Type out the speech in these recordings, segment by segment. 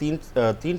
2.5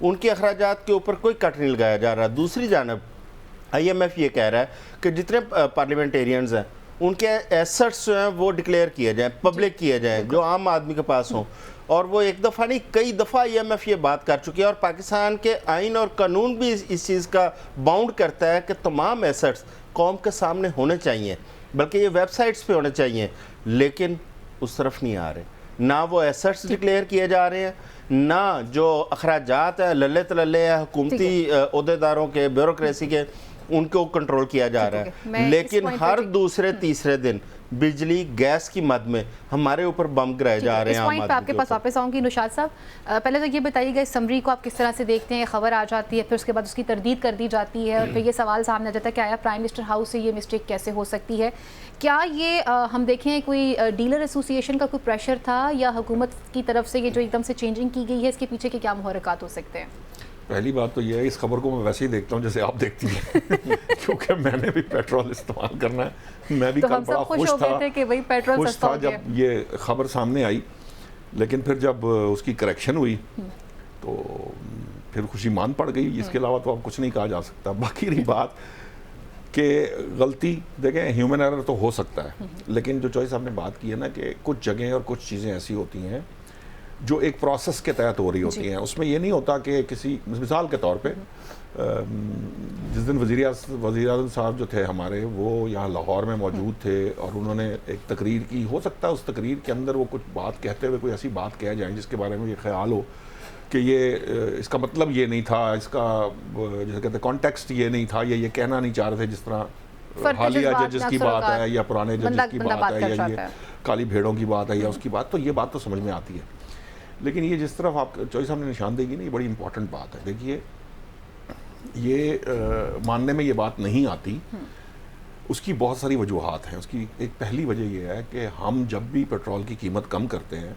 ان کے اخراجات کے اوپر کوئی کٹ نہیں لگایا جا رہا. دوسری جانب IMF یہ کہہ رہا ہے کہ جتنے پارلیمنٹیرینز ہیں ان کے ایسٹس جو ہیں وہ ڈکلیئر کیے جائیں, پبلک کیے جائیں, جو عام آدمی کے پاس ہوں. اور وہ ایک دفعہ نہیں کئی دفعہ IMF یہ بات کر چکی ہے, اور پاکستان کے آئین اور قانون بھی اس چیز کا باؤنڈ کرتا ہے کہ تمام ایسٹس قوم کے سامنے ہونے چاہیے, بلکہ یہ ویب سائٹس پہ ہونے چاہیے. لیکن اس طرف نہیں آ رہے, نہ وہ ایسٹس ڈکلیئر کیے جا رہے ہیں, نہ جو اخراجات ہیں للے تللے ہیں حکومتی عہدیداروں کے, بیوروکریسی کے, ان کو کنٹرول کیا جا رہا ہے. لیکن ہر دوسرے تیسرے دن بجلی گیس کی مد میں ہمارے اوپر بم گرائے جا رہے ہیں. اس پوائنٹ پہ آپ کے پاس واپس آؤں گی نشاد صاحب. پہلے تو یہ بتائیے گا اس سمری کو آپ کس طرح سے دیکھتے ہیں؟ خبر آ جاتی ہے, پھر اس کے بعد اس کی تردید کر دی جاتی ہے, اور پھر یہ سوال سامنے آ جاتا ہے کہ آیا پرائم منسٹر ہاؤس سے یہ مسٹیک کیسے ہو سکتی ہے؟ کیا یہ ہم دیکھیں کوئی ڈیلر ایسوسی ایشن کا کوئی پریشر تھا, یا حکومت کی طرف سے یہ جو ایک دم سے چینجنگ کی گئی ہے, اس کے پیچھے کے کیا محرکات ہو سکتے ہیں؟ پہلی بات تو یہ ہے, اس خبر کو میں ویسے ہی دیکھتا ہوں جیسے آپ دیکھتی ہیں, کیونکہ میں نے بھی پیٹرول استعمال کرنا ہے. میں بھی کل بڑا خوش تھا جب یہ خبر سامنے آئی, لیکن پھر جب اس کی کریکشن ہوئی تو پھر خوشی مان پڑ گئی. اس کے علاوہ تو اب کچھ نہیں کہا جا سکتا. باقی رہی بات کہ غلطی, دیکھیں ہیومن ایرر تو ہو سکتا ہے, لیکن جو چوائس صاحب نے بات کی ہے نا کہ کچھ جگہیں اور کچھ چیزیں ایسی ہوتی ہیں جو ایک پروسیس کے تحت ہو رہی ہوتی ہیں. اس میں یہ نہیں ہوتا کہ کسی مثال کے طور پہ جس دن وزیر اعظم صاحب جو تھے ہمارے, وہ یہاں لاہور میں موجود تھے اور انہوں نے ایک تقریر کی. ہو سکتا ہے اس تقریر کے اندر وہ کچھ بات کہتے ہوئے کوئی ایسی بات کہہ جائیں جس کے بارے میں یہ خیال ہو کہ یہ اس کا مطلب یہ نہیں تھا, اس کا جیسے کہتے ہیں کانٹیکسٹ یہ نہیں تھا, یا یہ کہنا نہیں چاہ رہے تھے, جس طرح حالیہ ججز کی بات ہے یا پرانے ججز کی بات ہے, یا یہ کالی بھیڑوں کی بات ہے یا اس کی بات. تو یہ بات تو سمجھ میں آتی ہے. لیکن یہ جس طرف آپ چوائس صاحب نے نشاندہی نا, یہ بڑی امپورٹنٹ بات ہے. دیکھیے یہ ماننے میں یہ بات نہیں آتی, اس کی بہت ساری وجوہات ہیں. اس کی ایک پہلی وجہ یہ ہے کہ ہم جب بھی پیٹرول کی قیمت کم کرتے ہیں,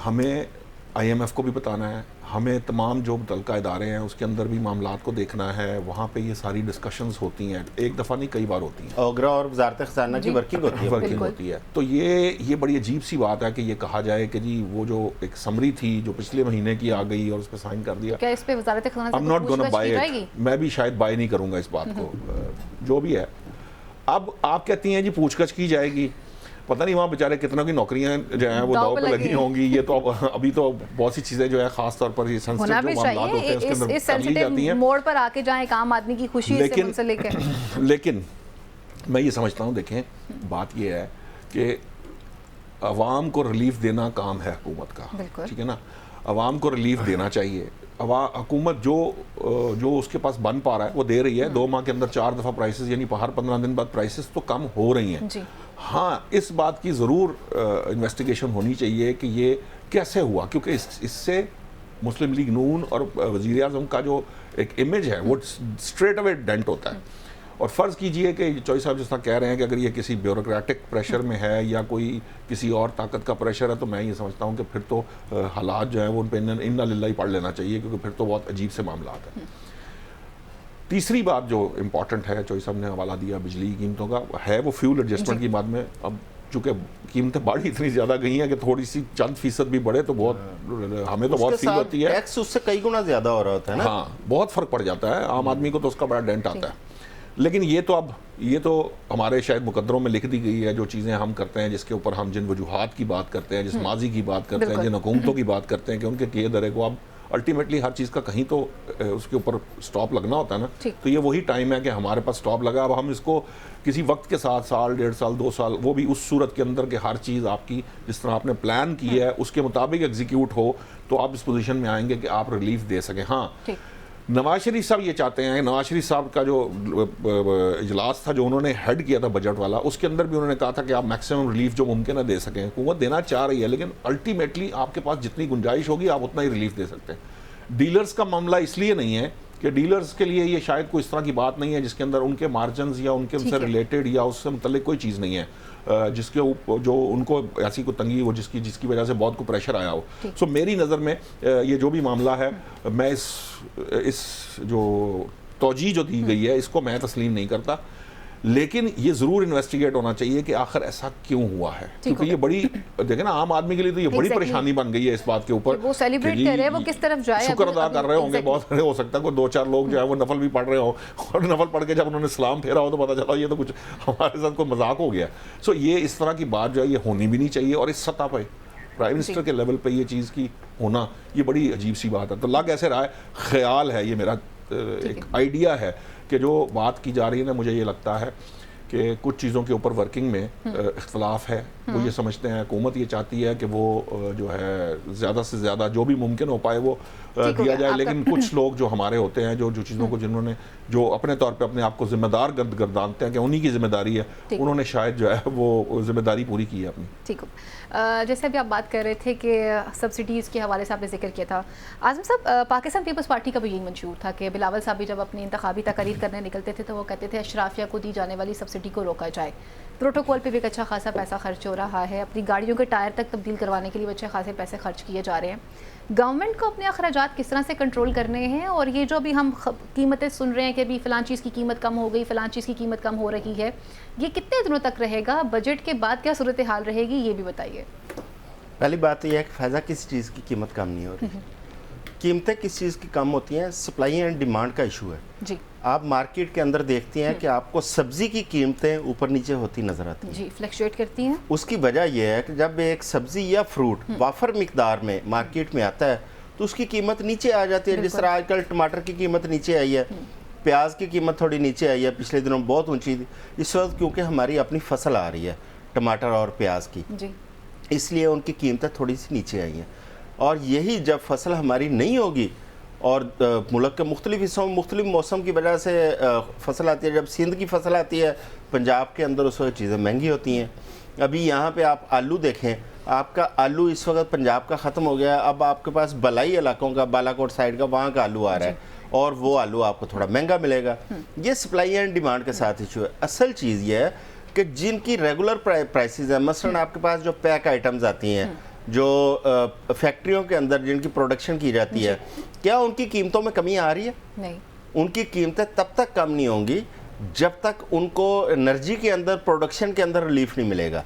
ہمیں IMF کو بھی بتانا ہے, ہمیں تمام جو متعلقہ ادارے ہیں اس کے اندر بھی معاملات کو دیکھنا ہے. وہاں پہ یہ ساری ڈسکشنز ہوتی ہیں, ایک دفعہ نہیں کئی بار ہوتی ہیں. اوگرا اور وزارت خزانہ کی ورکنگ ہوتی ہے. تو یہ بڑی عجیب سی بات ہے کہ یہ کہا جائے کہ جی وہ جو ایک سمری تھی جو پچھلے مہینے کی آ گئی اور اس پہ سائن کر دیا, کیا اس پہ وزارت خزانہ I'm not gonna buy it. میں بھی شاید بائی نہیں کروں گا اس بات کو, جو بھی ہے. اب آپ کہتی ہیں جی پوچھ گچھ کی جائے گی, پتہ نہیں وہاں بیچارے کتنوں کی نوکریاں جو ہیں وہ داؤ پہ لگی ہوں گی. یہ تو ابھی تو بہت سی چیزیں جو ہے خاص طور پر یہ سینسٹیو جو معاملات ہوتے ہیں اس کے اندر کر لی جاتی ہیں. موڑ پر آ کے جائیں ایک عام آدمی کی خوشی سے منسلک ہے. لیکن میں یہ سمجھتا ہوں, دیکھیں بات یہ ہے کہ عوام کو ریلیف دینا کام ہے حکومت کا, ٹھیک ہے نا. عوام کو ریلیف دینا چاہیے. حکومت جو اس کے پاس بن پا رہا ہے وہ دے رہی ہے. 2 ماہ کے اندر 4 دفعہ پرائسز, یعنی ہر 15 دن بعد پرائسز تو کم ہو رہی ہیں. ہاں اس بات کی ضرور انویسٹیگیشن ہونی چاہیے کہ یہ کیسے ہوا, کیونکہ اس سے مسلم لیگ نون اور وزیر اعظم کا جو ایک امیج ہے وہ اسٹریٹ اوے ڈینٹ ہوتا ہے. اور فرض کیجئے کہ چوائس صاحب جس طرح کہہ رہے ہیں کہ اگر یہ کسی بیوروکریٹک پریشر میں ہے یا کوئی کسی اور طاقت کا پریشر ہے, تو میں یہ سمجھتا ہوں کہ پھر تو حالات جو ہیں وہ ان پہ انا للہ ہی پڑھ لینا چاہیے, کیونکہ پھر تو بہت عجیب سے معاملات ہیں. تیسری بات جو امپورٹنٹ ہے, چوائس صاحب نے حوالہ دیا بجلی کی قیمتوں کا, ہے وہ فیول ایڈجسٹمنٹ کی بات میں. اب چونکہ قیمتیں بڑھی اتنی زیادہ گئی ہیں کہ تھوڑی سی چند فیصد بھی بڑھے تو بہت ہمیں تو بہت فیل ہوتی ہے. ٹیکس اس سے کئی گنا زیادہ ہو رہا ہوتا ہے نا. ہاں بہت فرق پڑ جاتا ہے, عام آدمی کو تو اس کا بڑا ڈینٹ آتا ہے. لیکن یہ تو ہمارے شاید مقدروں میں لکھ دی گئی ہے, جو چیزیں ہم کرتے ہیں, جس کے اوپر ہم جن وجوہات کی بات کرتے ہیں, جس ماضی کی بات کرتے ہیں, جن حکومتوں کی بات کرتے ہیں کہ ان کے کیے درے کو اب الٹیمیٹلی ہر چیز کا کہیں تو اس کے اوپر سٹاپ لگنا ہوتا ہے نا. تو یہ وہی ٹائم ہے کہ ہمارے پاس سٹاپ لگا. اب ہم اس کو کسی وقت کے ساتھ 1 1.5 سال 2 سال, وہ بھی اس صورت کے اندر کہ ہر چیز آپ کی جس طرح آپ نے پلان کی ہے اس کے مطابق ایگزیکیوٹ ہو, تو آپ اس پوزیشن میں آئیں گے کہ آپ ریلیف دے سکیں. ہاں نواز شریف صاحب یہ چاہتے ہیں, نواز شریف صاحب کا جو اجلاس تھا جو انہوں نے ہیڈ کیا تھا بجٹ والا, اس کے اندر بھی انہوں نے کہا تھا کہ آپ میکسیمم ریلیف جو ممکن ہے دے سکیں. حکومت دینا چاہ رہی ہے, لیکن الٹیمیٹلی آپ کے پاس جتنی گنجائش ہوگی آپ اتنا ہی ریلیف دے سکتے ہیں. ڈیلرز کا معاملہ اس لیے نہیں ہے کہ ڈیلرز کے لیے یہ شاید کوئی اس طرح کی بات نہیں ہے جس کے اندر ان کے مارجنز یا ان کے ان سے ریلیٹڈ یا اس سے متعلق کوئی چیز نہیں ہے جس کے جو ان کو ایسی کوئی تنگی ہو جس کی وجہ سے بہت کو پریشر آیا ہو. سو میری نظر میں یہ جو بھی معاملہ ہے, میں اس جو توجیہ جو دی گئی ہے اس کو میں تسلیم نہیں کرتا. لیکن یہ ضرور انویسٹیگیٹ ہونا چاہیے کہ آخر ایسا کیوں ہوا ہے, کیونکہ یہ بڑی دیکھیں نا عام آدمی کے لیے تو یہ بڑی پریشانی بن گئی ہے اس بات کے اوپر, وہ سیلیبریٹ کر رہے ہیں, وہ کس طرف جائے, شکر ادا کر رہے ہوں گے, بہت سارے ہو سکتا ہے کوئی 2-4 لوگ جو ہے وہ نفل بھی پڑھ رہے ہوں, اور نفل پڑھ کے جب انہوں نے سلام پھیرا ہو تو پتہ چلا یہ تو کچھ ہمارے ساتھ کوئی مذاق ہو گیا. سو یہ اس طرح کی بات جو ہے یہ ہونی بھی نہیں چاہیے, اور اس سطح پہ پرائم منسٹر کے لیول پہ یہ چیز کی ہونا یہ بڑی عجیب سی بات ہے. تو لگ ایسے رہا ہے, خیال ہے, یہ میرا ایک آئیڈیا ہے کہ جو بات کی جا رہی ہے نا, مجھے یہ لگتا ہے کہ کچھ چیزوں کے اوپر ورکنگ میں اختلاف ہے. وہ یہ سمجھتے ہیں, حکومت یہ چاہتی ہے کہ وہ جو ہے زیادہ سے زیادہ جو بھی ممکن ہو پائے وہ دیا جائے, لیکن کچھ لوگ جو ہمارے ہوتے ہیں جو چیزوں کو جنہوں نے جو اپنے طور پہ اپنے آپ کو ذمہ دار گردانتے ہیں کہ انہی کی ذمہ داری ہے, انہوں نے شاید جو ہے وہ ذمہ داری پوری کی ہے اپنی. ٹھیک ہو, جیسے ابھی آپ بات کر رہے تھے کہ سبسڈیز کے حوالے سے آپ نے ذکر کیا تھا, اعظم صاحب پاکستان پیپلز پارٹی کا بھی یہی منشور تھا کہ بلاول صاحب بھی جب اپنی انتخابی تقاریر کرنے نکلتے تھے تو وہ کہتے تھے اشرافیہ کو دی جانے والی سبسڈی کو روکا جائے. پروٹوکول پہ بھی ایک اچھا خاصا پیسہ خرچ ہو رہا ہے, اپنی گاڑیوں کے ٹائر تک تبدیل کروانے کے لیے اچھے خاصے پیسے خرچ کیے جا رہے ہیں. گورنمنٹ کو اپنے اخراجات کس طرح سے کنٹرول کرنے ہیں, اور یہ جو بھی ہم قیمتیں سن رہے ہیں کہ ابھی فلان چیز کی قیمت کم ہو گئی, فلان چیز کی قیمت کم ہو رہی ہے, یہ کتنے دنوں تک رہے گا, بجٹ کے بعد کیا صورتحال رہے گی, یہ بھی بتائیے. پہلی بات یہ ہے کہ فیضا کسی چیز کی قیمت کم نہیں ہو رہی. قیمتیں کس چیز کی کم ہوتی ہیں, سپلائی اینڈ ڈیمانڈ کا ایشو ہے. جی, آپ مارکیٹ کے اندر دیکھتی ہیں کہ آپ کو سبزی کی قیمتیں اوپر نیچے ہوتی نظر آتی ہیں. جی, فلیکچویٹ کرتی ہیں. اس کی وجہ یہ ہے کہ جب ایک سبزی یا فروٹ وافر مقدار میں مارکیٹ میں آتا ہے تو اس کی قیمت نیچے آ جاتی ہے. جس طرح آج کل ٹماٹر کی قیمت نیچے آئی ہے, پیاز کی قیمت تھوڑی نیچے آئی ہے, پچھلے دنوں بہت اونچی تھی اس وقت کیونکہ ہماری اپنی فصل آ رہی ہے ٹماٹر اور پیاز کی, اس لیے ان کی قیمتیں تھوڑی سی نیچے آئی ہیں. اور یہی جب فصل ہماری نہیں ہوگی اور ملک کے مختلف حصوں میں مختلف موسم کی وجہ سے فصل آتی ہے, جب سندھ کی فصل آتی ہے پنجاب کے اندر اس وقت چیزیں مہنگی ہوتی ہیں. ابھی یہاں پہ آپ آلو دیکھیں, آپ کا آلو اس وقت پنجاب کا ختم ہو گیا, اب آپ کے پاس بلائی علاقوں کا, بالا کوٹ سائڈ کا, وہاں کا آلو آ رہا ہے اور وہ آلو آپ کو تھوڑا مہنگا ملے گا. یہ سپلائی اینڈ ڈیمانڈ کے ساتھ ایشو ہے. اصل چیز یہ ہے کہ جن کی ریگولر پرائسز ہیں, مثلاً آپ کے پاس جو پیک آئٹمز آتی ہیں جو فیکٹریوں کے اندر جن کی پروڈکشن کی جاتی ہے, کیا ان کی قیمتوں میں کمی آ رہی ہے؟ نہیں, ان کی قیمتیں تب تک کم نہیں ہوں گی جب تک ان کو انرجی کے اندر پروڈکشن کے اندر ریلیف نہیں ملے گا.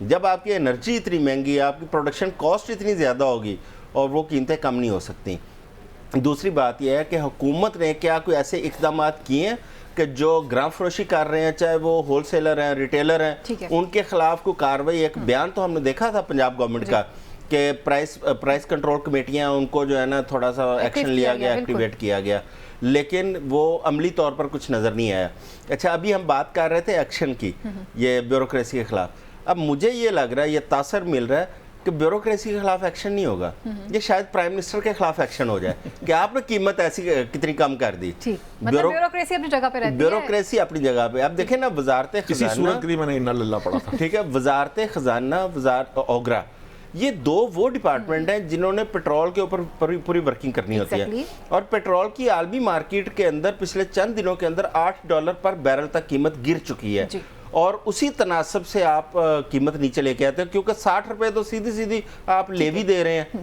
جب آپ کی انرجی اتنی مہنگی ہے, آپ کی پروڈکشن کاسٹ اتنی زیادہ ہوگی اور وہ قیمتیں کم نہیں ہو سکتی. دوسری بات یہ ہے کہ حکومت نے کیا کوئی ایسے اقدامات کیے ہیں کہ جو گراں فروشی کر رہے ہیں, چاہے وہ ہول سیلر ہیں, ریٹیلر ہیں, ان کے خلاف کوئی کارروائی. ایک بیان تو ہم نے دیکھا تھا پنجاب گورنمنٹ کا کہ پرائس کنٹرول کمیٹیاں ان کو جو ہے نا تھوڑا سا ایکشن لیا گیا, ایکٹیویٹ کیا گیا, لیکن وہ عملی طور پر کچھ نظر نہیں آیا. اچھا, ابھی ہم بات کر رہے تھے ایکشن کی, یہ بیوروکریسی کے خلاف. اب مجھے یہ لگ رہا ہے, یہ تاثر مل رہا ہے کہ بیوروکریسی کے خلاف ایکشن نہیں ہوگا, یہ شاید پرائم منسٹر کے خلاف ایکشن ہو جائے کہ آپ نے قیمت ایسی کتنی کم کر دی. بیوروکریسی اپنی جگہ پہ رہتی ہے, بیوروکریسی اپنی جگہ پہ. اب دیکھیں نا, وزارت کسی صورت کے لیے میں نے انا للہ پڑھا تھا, ٹھیک ہے, وزارت خزانہ, وزارت اوگرا, یہ دو وہ ڈپارٹمنٹ ہیں جنہوں نے پیٹرول کے اوپر پوری ورکنگ کرنی ہوتی ہے. اور پیٹرول کی عالمی مارکیٹ کے اندر پچھلے چند دنوں کے اندر $8 پر بیرل تک قیمت گر چکی ہے, اور اسی تناسب سے آپ قیمت نیچے لے کے آتے ہیں کیونکہ $60 تو سیدھی آپ لیوی دے رہے ہیں.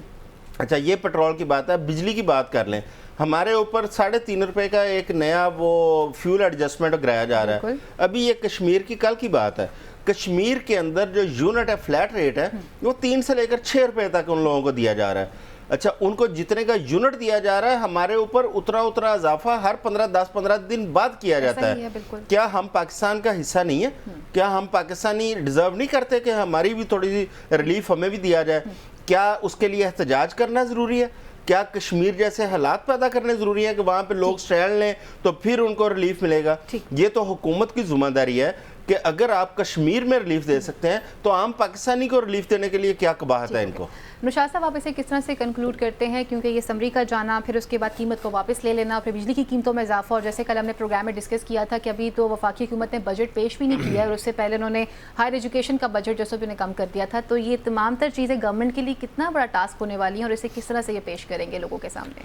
اچھا, یہ پیٹرول کی بات ہے. بجلی کی بات کر لیں, ہمارے اوپر $3.5 کا ایک نیا وہ فیول ایڈجسٹمنٹ گرایا جا رہا ہے. ابھی یہ کشمیر کی کل کی بات ہے, کشمیر کے اندر جو یونٹ ہے, فلیٹ ریٹ ہے, وہ 3 سے لے کر $6 تک ان لوگوں کو دیا جا رہا ہے. اچھا, ان کو جتنے کا یونٹ دیا جا رہا ہے, ہمارے اوپر اترا اضافہ ہر 10-15 دن بعد کیا جاتا ہے. کیا ہم پاکستان کا حصہ نہیں ہے؟ کیا ہم پاکستانی ڈیزرو نہیں کرتے کہ ہماری بھی تھوڑی سی ریلیف ہمیں بھی دیا جائے؟ کیا اس کے لیے احتجاج کرنا ضروری ہے؟ کیا کشمیر جیسے حالات پیدا کرنے ضروری ہیں کہ وہاں پہ لوگ سٹینڈ لیں تو پھر ان کو ریلیف ملے گا؟ یہ تو حکومت کی ذمہ داری ہے کہ اگر آپ کشمیر میں ریلیف دے سکتے ہیں تو عام پاکستانی کو ریلیف دینے کے لیے کیا قباحت ہے ان کو؟ نشاط صاحب, آپ اسے کس طرح سے کنکلوڈ کرتے ہیں, کیونکہ یہ سمری کا جانا, پھر اس کے بعد قیمت کو واپس لے لینا, پھر بجلی کی قیمتوں میں اضافہ, اور جیسے کل ہم نے پروگرام میں ڈسکس کیا تھا کہ ابھی تو وفاقی حکومت نے بجٹ پیش بھی نہیں کیا ہے, اور اس سے پہلے انہوں نے ہائر ایجوکیشن کا بجٹ جو سب نے کم کر دیا تھا. تو یہ تمام تر چیزیں گورنمنٹ کے لیے کتنا بڑا ٹاسک ہونے والی ہیں, اور اسے کس طرح سے یہ پیش کریں گے لوگوں کے سامنے؟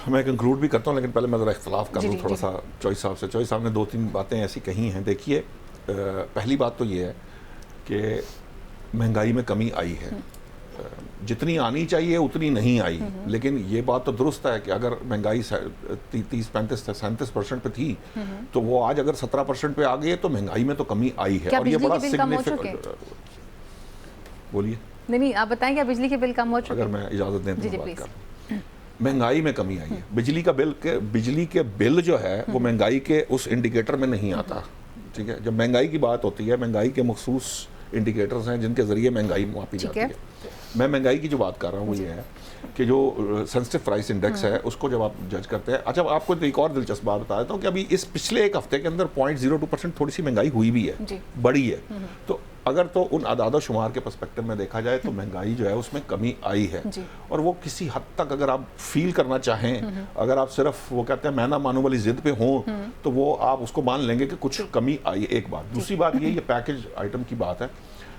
میں کنکلوڈ بھی کرتا ہوں, لیکن پہلے میں ذرا اختلاف کر لوں تھوڑا سا چوہی صاحب سے. چوہی صاحب نے 2-3 باتیں ایسی کہی ہیں. دیکھیے, پہلی بات تو یہ ہے کہ مہنگائی میں کمی آئی ہے, جتنی آنی چاہیے اتنی نہیں آئی. لیکن یہ بات تو درست ہے کہ اگر مہنگائی 30-35-37% پہ تھی تو وہ آج اگر 17% پہ آ گئی ہے تو مہنگائی میں تو کمی آئی ہے. اور یہ بڑا سگنیفیکنٹ. بولیے. نہیں آپ بتائیں کیا بجلی کے بل کم ہو چکے؟ اگر میں اجازت دیں تو بات کروں. مہنگائی میں کمی آئی ہے. بجلی کے بل جو ہے وہ مہنگائی کے اس انڈیکیٹر میں نہیں آتا. ٹھیک ہے. جب مہنگائی کی بات ہوتی ہے مہنگائی کے مخصوص انڈیکیٹرز ہیں جن کے ذریعے مہنگائی ماپی جاتی ہے. میں مہنگائی کی جو بات کر رہا ہوں وہ یہ ہے کہ جو سینسٹیو پرائس انڈیکس ہے اس کو جب آپ جج کرتے ہیں. اچھا آپ کو ایک اور دلچسپ بات بتا دیتا ہوں کہ ابھی اس پچھلے ایک ہفتے کے اندر 0.02% تھوڑی سی مہنگائی ہوئی بھی ہے, بڑی ہے. تو اگر تو ان اعداد و شمار کے پرسپیکٹو میں دیکھا جائے تو مہنگائی جو ہے اس میں کمی آئی ہے. اور وہ کسی حد تک اگر آپ فیل کرنا چاہیں, اگر آپ صرف وہ کہتے ہیں میں نہ مانوں والی ضد پہ ہوں تو وہ آپ اس کو مان لیں گے کہ کچھ کمی آئی. ایک بات. دوسری بات یہ پیکج آئٹم کی بات ہے.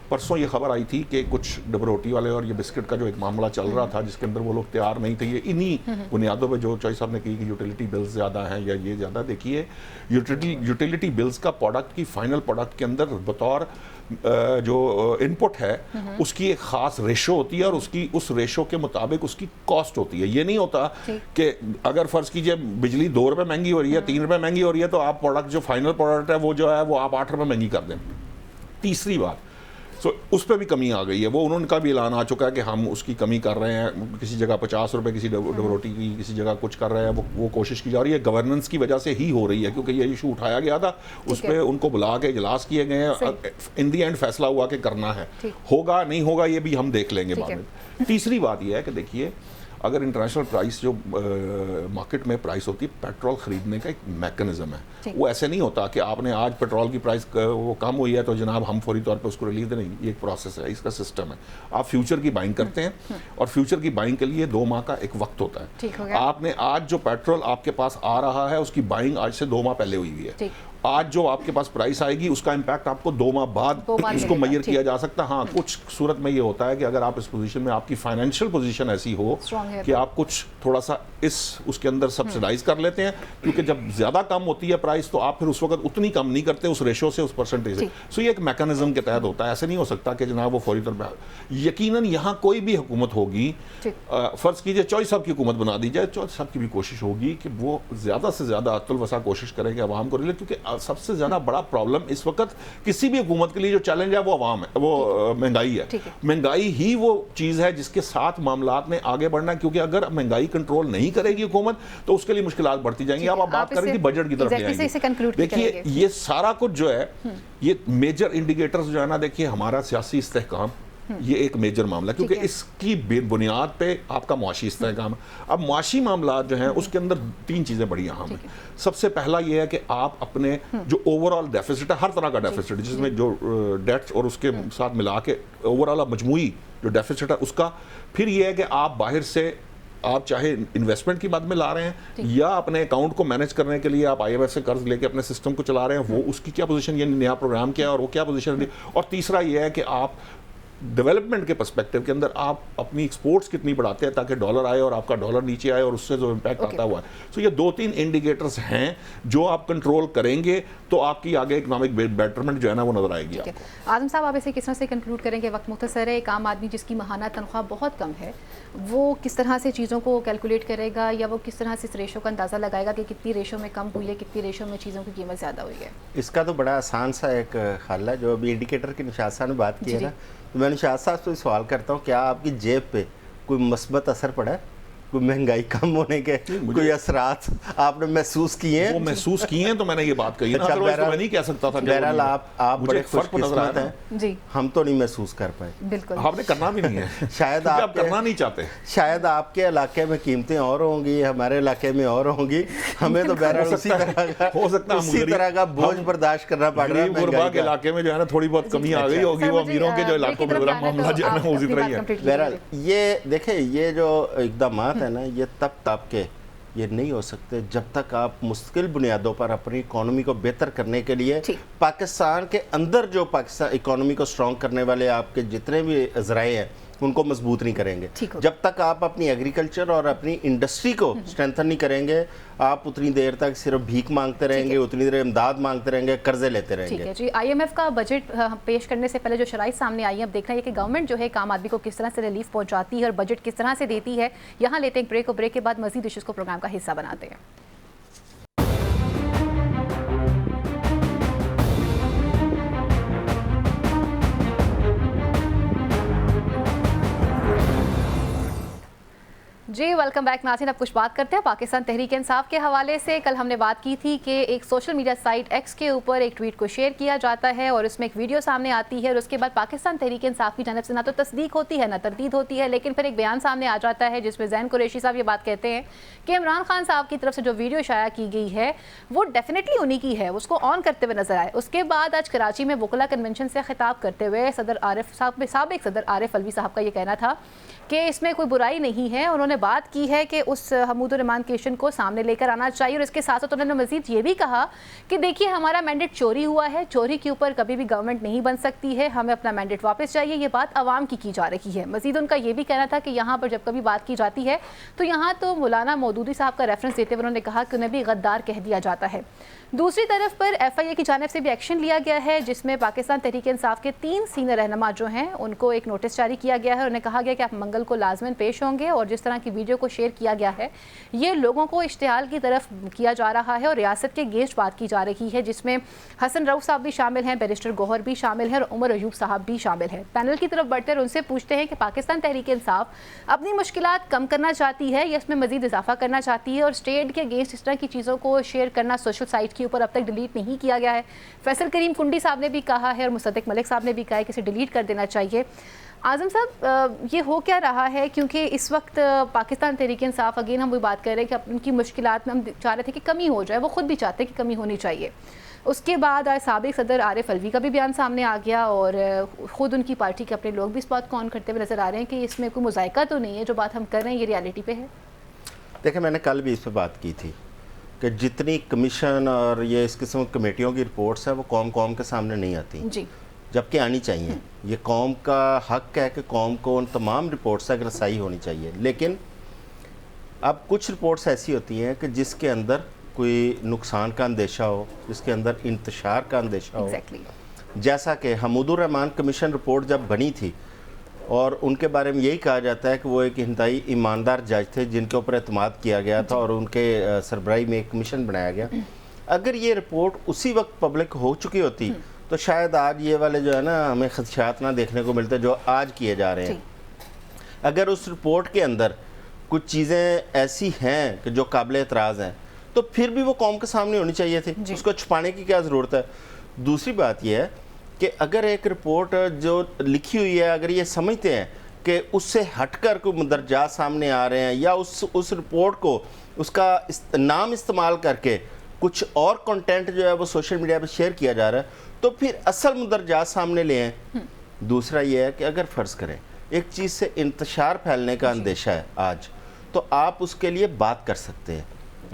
پرسوں یہ خبر آئی تھی کہ کچھ ڈبل روٹی والے اور یہ بسکٹ کا جو ایک معاملہ چل رہا تھا جس کے اندر وہ لوگ تیار نہیں تھے. یہ انہی بنیادوں پہ جو چوائس صاحب نے کی کہ یوٹیلیٹی بلز زیادہ ہیں یا یہ زیادہ. دیکھیے یوٹیلیٹی بلز کا پروڈکٹ کی فائنل پروڈکٹ کے اندر بطور جو ان پٹ ہے اس کی ایک خاص ریشو ہوتی ہے اور اس ریشو کے مطابق اس کی کاسٹ ہوتی ہے. یہ نہیں ہوتا کہ اگر فرض کیجئے بجلی 2 روپے مہنگی ہو رہی ہے 3 روپے مہنگی ہو رہی ہے تو آپ پروڈکٹ جو فائنل پروڈکٹ ہے وہ جو ہے وہ آپ 8 روپے مہنگی کر دیں. تیسری بات اس پہ بھی کمی آ گئی ہے. وہ انہوں نے کا بھی اعلان آ چکا ہے کہ ہم اس کی کمی کر رہے ہیں. کسی جگہ 50 روپے کسی ڈبل روٹی کی, کسی جگہ کچھ کر رہے ہیں. وہ کوشش کی جا رہی ہے. گورننس کی وجہ سے ہی ہو رہی ہے کیونکہ یہ ایشو اٹھایا گیا تھا, اس پہ ان کو بلا کے اجلاس کیے گئے ہیں. ان دی اینڈ فیصلہ ہوا کہ کرنا ہے. ہوگا نہیں ہوگا یہ بھی ہم دیکھ لیں گے بعد میں. تیسری بات یہ ہے کہ دیکھیے اگر انٹرنیشنل پرائس جو مارکیٹ میں پرائس ہوتی ہے پیٹرول خریدنے کا ایک میکنزم ہے. وہ ایسے نہیں ہوتا کہ آپ نے آج پیٹرول کی پرائس وہ کم ہوئی ہے تو جناب ہم فوری طور پہ اس کو ریلیز دیں. نہیں, یہ ایک پروسیس ہے, اس کا سسٹم ہے. آپ فیوچر کی بائنگ کرتے ہیں اور فیوچر کی بائنگ کے لیے 2 ماہ کا ایک وقت ہوتا ہے. آپ نے آج جو پیٹرول آپ کے پاس آ رہا ہے اس کی بائنگ آج سے 2 ماہ پہلے ہوئی ہوئی ہے. آج جو آپ کے پاس پرائس آئے گی اس کا امپیکٹ آپ کو 2 ماہ بعد اس کو میئر کیا جا سکتا. ہاں کچھ صورت میں یہ ہوتا ہے کہ اگر آپ اس پوزیشن میں آپ کی فائنینشیل پوزیشن ایسی ہو کہ آپ کچھ تھوڑا سا اس کے اندر سبسیڈائز کر لیتے ہیں کیونکہ جب زیادہ کم ہوتی ہے پرائس تو آپ پھر اس وقت اتنی کم نہیں کرتے اس ریشو سے اس پرسنٹیج سے. سو یہ ایک میکانزم کے تحت ہوتا ہے. ایسے نہیں ہو سکتا کہ جناب وہ فوری طور پہ. یقیناً یہاں کوئی بھی حکومت ہوگی, فرض کیجئے چوائس صاحب کی حکومت بنا دی جائے, چوائس صاحب کی بھی کوشش ہوگی کہ وہ زیادہ سے زیادہ عقل الوسع کوشش کریں گے عوام کو ریلیٹ. کیونکہ سب سے زیادہ بڑا پرابلم اس وقت کسی بھی حکومت کے لیے جو چیلنج ہے وہ عوام ہے, وہ مہنگائی ہے. مہنگائی ہی وہ چیز ہے جس کے ساتھ معاملات نے آگے بڑھنا ہے کیونکہ اگر مہنگائی کنٹرول نہیں کرے گی حکومت تو اس کے لیے مشکلات بڑھتی جائیں گی. اب آپ بات کریں گی بجٹ کی طرف لے آئیں گے. دیکھیے یہ سارا کچھ جو ہے یہ میجر انڈیکیٹرز جو ہے نا, دیکھیے ہمارا سیاسی استحکام یہ ایک میجر معاملہ ہے کیونکہ اس کی بنیاد پہ آپ کا معاشی استحکام ہے. اب معاشی معاملات جو ہیں اس کے اندر 3 چیزیں بڑی اہم ہیں. سب سے پہلا یہ ہے کہ آپ اپنے جو اوور آل ڈیفیسٹ ہے, ہر طرح کا ڈیفیسٹ جس میں جو ڈیٹس اور اس کے ساتھ ملا کے اوور آل مجموعی جو ڈیفیسٹ ہے اس کا, پھر یہ ہے کہ آپ باہر سے آپ چاہے انویسٹمنٹ کی بات میں لا رہے ہیں یا اپنے اکاؤنٹ کو مینج کرنے کے لیے آپ آئی ایم ایف سے قرض لے کے اپنے سسٹم کو چلا رہے ہیں, وہ اس کی کیا پوزیشن, یہ نیا پروگرام کیا ہے اور وہ کیا پوزیشن ہے. اور تیسرا یہ ہے کہ آپ ڈیولپمنٹ کے پرسپیکٹو کے اندر آپ اپنی ایکسپورٹس کتنی بڑھاتے ہیں تاکہ ڈالر آئے اور آپ کا ڈالر نیچے آئے اور اس سے جو امپیکٹ آتا ہوا ہے. سو یہ 2-3 انڈیکیٹرز ہیں جو آپ کنٹرول کریں گے تو آپ کی آگے اکنامک بیٹرمنٹ جو ہے نا وہ نظر آئے گی. اعظم صاحب آپ اسے کس طرح سے کنکلوڈ کریں گے؟ وقت مختصر ہے. ایک عام آدمی جس کی ماہانہ تنخواہ بہت کم ہے وہ کس طرح سے چیزوں کو کیلکولیٹ کرے گا یا وہ کس طرح سے اس ریشو کا اندازہ لگائے گا کہ کتنی ریشو میں کم ہوئی ہے, کتنی ریشو میں چیزوں کی قیمت زیادہ ہوئی ہے؟ اس کا تو بڑا آسان سا ایک حل ہے. جو ابھی انڈیکیٹر کی نشاط صاحب نے بات کی ہے نا, تو میں نشاط صاحب سے سوال کرتا ہوں کیا آپ کی جیب پہ کوئی مثبت اثر پڑا ہے؟ کوئی مہنگائی کم ہونے کے کوئی اثرات آپ نے محسوس کیے ہیں؟ وہ محسوس کیے ہیں تو میں نے یہ بات کہی نا, میں نہیں کہہ سکتا تھا. بہرحال آپ بڑے خوش قسمت ہیں, ہم تو نہیں محسوس کر پائے. بالکل آپ نے کرنا بھی نہیں ہے, شاید آپ کرنا نہیں چاہتے. شاید آپ کے علاقے میں قیمتیں اور ہوں گی, ہمارے علاقے میں اور ہوں گی. ہمیں تو بہرحال اسی طرح کا بوجھ برداشت کرنا پڑ رہا ہے. غربا کے علاقے میں جو ہے نا تھوڑی بہت کمی آ گئی ہوگی, وہ امیروں کے جو علاقوں میں معاملہ جو ہے نا اسی طرح ہی ہے. بہرحال یہ دیکھیں یہ جو اقدامات ہیں نا یہ تب کے یہ نہیں ہو سکتے جب تک آپ مستقل بنیادوں پر اپنی اکانومی کو بہتر کرنے کے لیے پاکستان کے اندر جو پاکستان اکانومی کو سٹرونگ کرنے والے آپ کے جتنے بھی ذرائع ہیں ان کو مضبوط نہیں کریں گے. جب تک آپ اپنی ایگریکلچر اور اپنی انڈسٹری کو اسٹرینتھن نہیں کریں گے, آپ اتنی دیر تک صرف بھیک مانگتے رہیں گے, اتنی دیر امداد مانگتے رہیں گے, قرضے لیتے رہیں گے. جی, آئی ایم ایف کا بجٹ پیش کرنے سے پہلے جو شرائط سامنے آئی ہیں, اب دیکھنا ہے کہ گورنمنٹ جو ہے عام آدمی کو کس طرح سے ریلیف پہنچاتی ہے اور بجٹ کس طرح سے دیتی ہے. یہاں لیتے ہیں ایک بریک, اور بریک کے بعد مزید ایشوز کو پروگرام کا حصہ بناتے ہیں. جی ویلکم بیک ناظرین. اب کچھ بات کرتے ہیں پاکستان تحریک انصاف کے حوالے سے. کل ہم نے بات کی تھی کہ ایک سوشل میڈیا سائٹ ایکس کے اوپر ایک ٹویٹ کو شیئر کیا جاتا ہے اور اس میں ایک ویڈیو سامنے آتی ہے, اور اس کے بعد پاکستان تحریک انصاف کی جانب سے نہ تو تصدیق ہوتی ہے نہ تردید ہوتی ہے, لیکن پھر ایک بیان سامنے آ جاتا ہے جس میں زین قریشی صاحب یہ بات کہتے ہیں کہ عمران خان صاحب کی طرف سے جو ویڈیو شائع کی گئی ہے وہ ڈیفینیٹلی انہی کی ہے, اس کو آن کرتے ہوئے نظر آئے. اس کے بعد آج کراچی میں وکلا کنونشن سے خطاب کرتے ہوئے سابق صدر عارف الوی صاحب کا یہ کہنا تھا کہ اس میں کوئی برائی نہیں ہے. انہوں نے بات کی ہے کہ اس حمود الرحمان کیشن کو سامنے لے کر آنا چاہیے, اور اس کے ساتھ ساتھ انہوں نے مزید یہ بھی کہا کہ دیکھیے ہمارا مینڈیٹ چوری ہوا ہے, چوری کے اوپر کبھی بھی گورنمنٹ نہیں بن سکتی ہے, ہمیں اپنا مینڈیٹ واپس چاہیے. یہ بات عوام کی جا رہی ہے. مزید ان کا یہ بھی کہنا تھا کہ یہاں پر جب کبھی بات کی جاتی ہے تو یہاں تو مولانا مودودی صاحب کا ریفرنس دیتے ہوئے انہوں نے کہا کہ انہیں بھی غدار کہہ دیا جاتا ہے. دوسری طرف پر ایف آئی اے کی جانب سے بھی ایکشن لیا گیا ہے, جس میں پاکستان تحریک انصاف کے 3 سینئر رہنما جو ہیں ان کو ایک نوٹس جاری کیا گیا ہے. انہیں کہا گیا کہ آپ منگل کو لازماً پیش ہوں گے, اور جس طرح کی ویڈیو کو شیئر کیا گیا ہے یہ لوگوں کو اشتعال کی طرف کیا جا رہا ہے اور ریاست کے اگینسٹ بات کی جا رہی ہے, جس میں حسن رؤف صاحب بھی شامل ہیں, بیرسٹر گوہر بھی شامل ہیں, اور عمر ایوب صاحب بھی شامل ہیں. پینل کی طرف بڑھتے اور ان سے پوچھتے ہیں کہ پاکستان تحریک انصاف اپنی مشکلات کم کرنا چاہتی ہے یا اس میں مزید اضافہ کرنا چاہتی ہے, اور اسٹیٹ کے اگینسٹ اس طرح کی چیزوں کو شیئر کرنا سوشل سائٹ کے اوپر اب تک ڈیلیٹ نہیں کیا گیا ہے. فیصل کریم کنڈی صاحب نے بھی کہا ہے اور مصدق ملک صاحب نے بھی کہا ہے کہ اسے ڈیلیٹ کر دینا چاہیے. اعظم صاحب یہ ہو کیا رہا ہے, کیونکہ اس وقت پاکستان تحریک انصاف اگین ہم وہی بات کر رہے ہیں کہ ان کی مشکلات میں ہم چاہ رہے تھے کہ کمی ہو جائے, وہ خود بھی چاہتے ہیں کہ کمی ہونی چاہیے. اس کے بعد آج سابق صدر عارف الوی کا بھی بیان سامنے آ گیا, اور خود ان کی پارٹی کے اپنے لوگ بھی اس بات کو آن کرتے ہوئے نظر آ رہے ہیں کہ اس میں کوئی مذائقہ تو نہیں ہے, جو بات ہم کر رہے ہیں یہ ریالٹی پہ ہے. دیکھیں میں نے کل بھی اس پہ بات کی تھی کہ جتنی کمیشن اور یہ اس قسم کمیٹیوں کی رپورٹس ہیں وہ قوم کے سامنے نہیں آتی جی, جبکہ آنی چاہیے. یہ قوم کا حق ہے کہ قوم کو ان تمام رپورٹس تک رسائی ہونی چاہیے. لیکن اب کچھ رپورٹس ایسی ہوتی ہیں کہ جس کے اندر کوئی نقصان کا اندیشہ ہو, جس کے اندر انتشار کا اندیشہ ہو. جیسا کہ حمود الرحمان کمیشن رپورٹ جب بنی تھی اور ان کے بارے میں یہی کہا جاتا ہے کہ وہ ایک انتہائی ایماندار جج تھے جن کے اوپر اعتماد کیا گیا تھا اور ان کے سربراہی میں ایک کمیشن بنایا گیا. اگر یہ رپورٹ اسی وقت پبلک ہو چکی ہوتی تو شاید آج یہ والے جو ہے نا ہمیں خدشات نہ دیکھنے کو ملتے جو آج کیے جا رہے ہیں. اگر اس رپورٹ کے اندر کچھ چیزیں ایسی ہیں کہ جو قابل اعتراض ہیں تو پھر بھی وہ قوم کے سامنے ہونی چاہیے تھی, اس کو چھپانے کی کیا ضرورت ہے. دوسری بات یہ ہے کہ اگر ایک رپورٹ جو لکھی ہوئی ہے اگر یہ سمجھتے ہیں کہ اس سے ہٹ کر کوئی مندرجات سامنے آ رہے ہیں یا اس رپورٹ کو اس کا نام استعمال کر کے کچھ اور کنٹینٹ جو ہے وہ سوشل میڈیا پہ شیئر کیا جا رہا ہے تو پھر اصل مندرجات سامنے لے آئیں. دوسرا یہ ہے کہ اگر فرض کریں ایک چیز سے انتشار پھیلنے کا اندیشہ ہے آج, تو آپ اس کے لیے بات کر سکتے ہیں,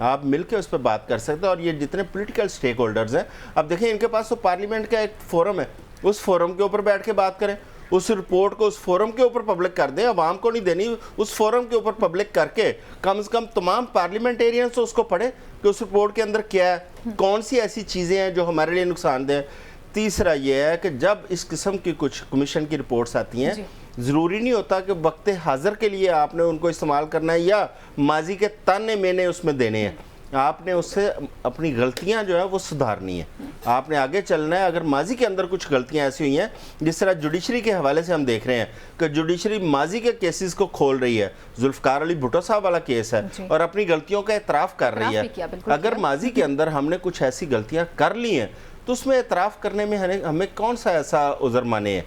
آپ مل کے اس پہ بات کر سکتے ہیں. اور یہ جتنے پولیٹیکل سٹیک ہولڈرز ہیں, اب دیکھیں ان کے پاس تو پارلیمنٹ کا ایک فورم ہے, اس فورم کے اوپر بیٹھ کے بات کریں, اس رپورٹ کو اس فورم کے اوپر پبلک کر دیں. عوام کو نہیں دینی, اس فورم کے اوپر پبلک کر کے کم سے کم تمام پارلیمنٹیرینز تو اس کو پڑھیں کہ اس رپورٹ کے اندر کیا ہے, کون سی ایسی چیزیں ہیں جو ہمارے لیے نقصان دہ. تیسرا یہ ہے کہ جب اس قسم کی کچھ کمیشن کی رپورٹس آتی ہیں ضروری نہیں ہوتا کہ وقت حاضر کے لیے آپ نے ان کو استعمال کرنا ہے یا ماضی کے تانے مینے اس میں دینے ہیں. آپ نے اس سے اپنی غلطیاں جو ہے وہ سدھارنی ہے, آپ نے آگے چلنا ہے. اگر ماضی کے اندر کچھ غلطیاں ایسی ہوئی ہیں جس طرح جوڈیشری کے حوالے سے ہم دیکھ رہے ہیں کہ جوڈیشری ماضی کے کیسز کو کھول رہی ہے, ذوالفقار علی بھٹو صاحب والا کیس ہے اور اپنی غلطیوں کا اعتراف کر رہی ہے. اگر ماضی کے اندر ہم نے کچھ ایسی غلطیاں کر لی ہیں تو اس میں اعتراف کرنے میں ہمیں کون سا ایسا عذر مانے ہے,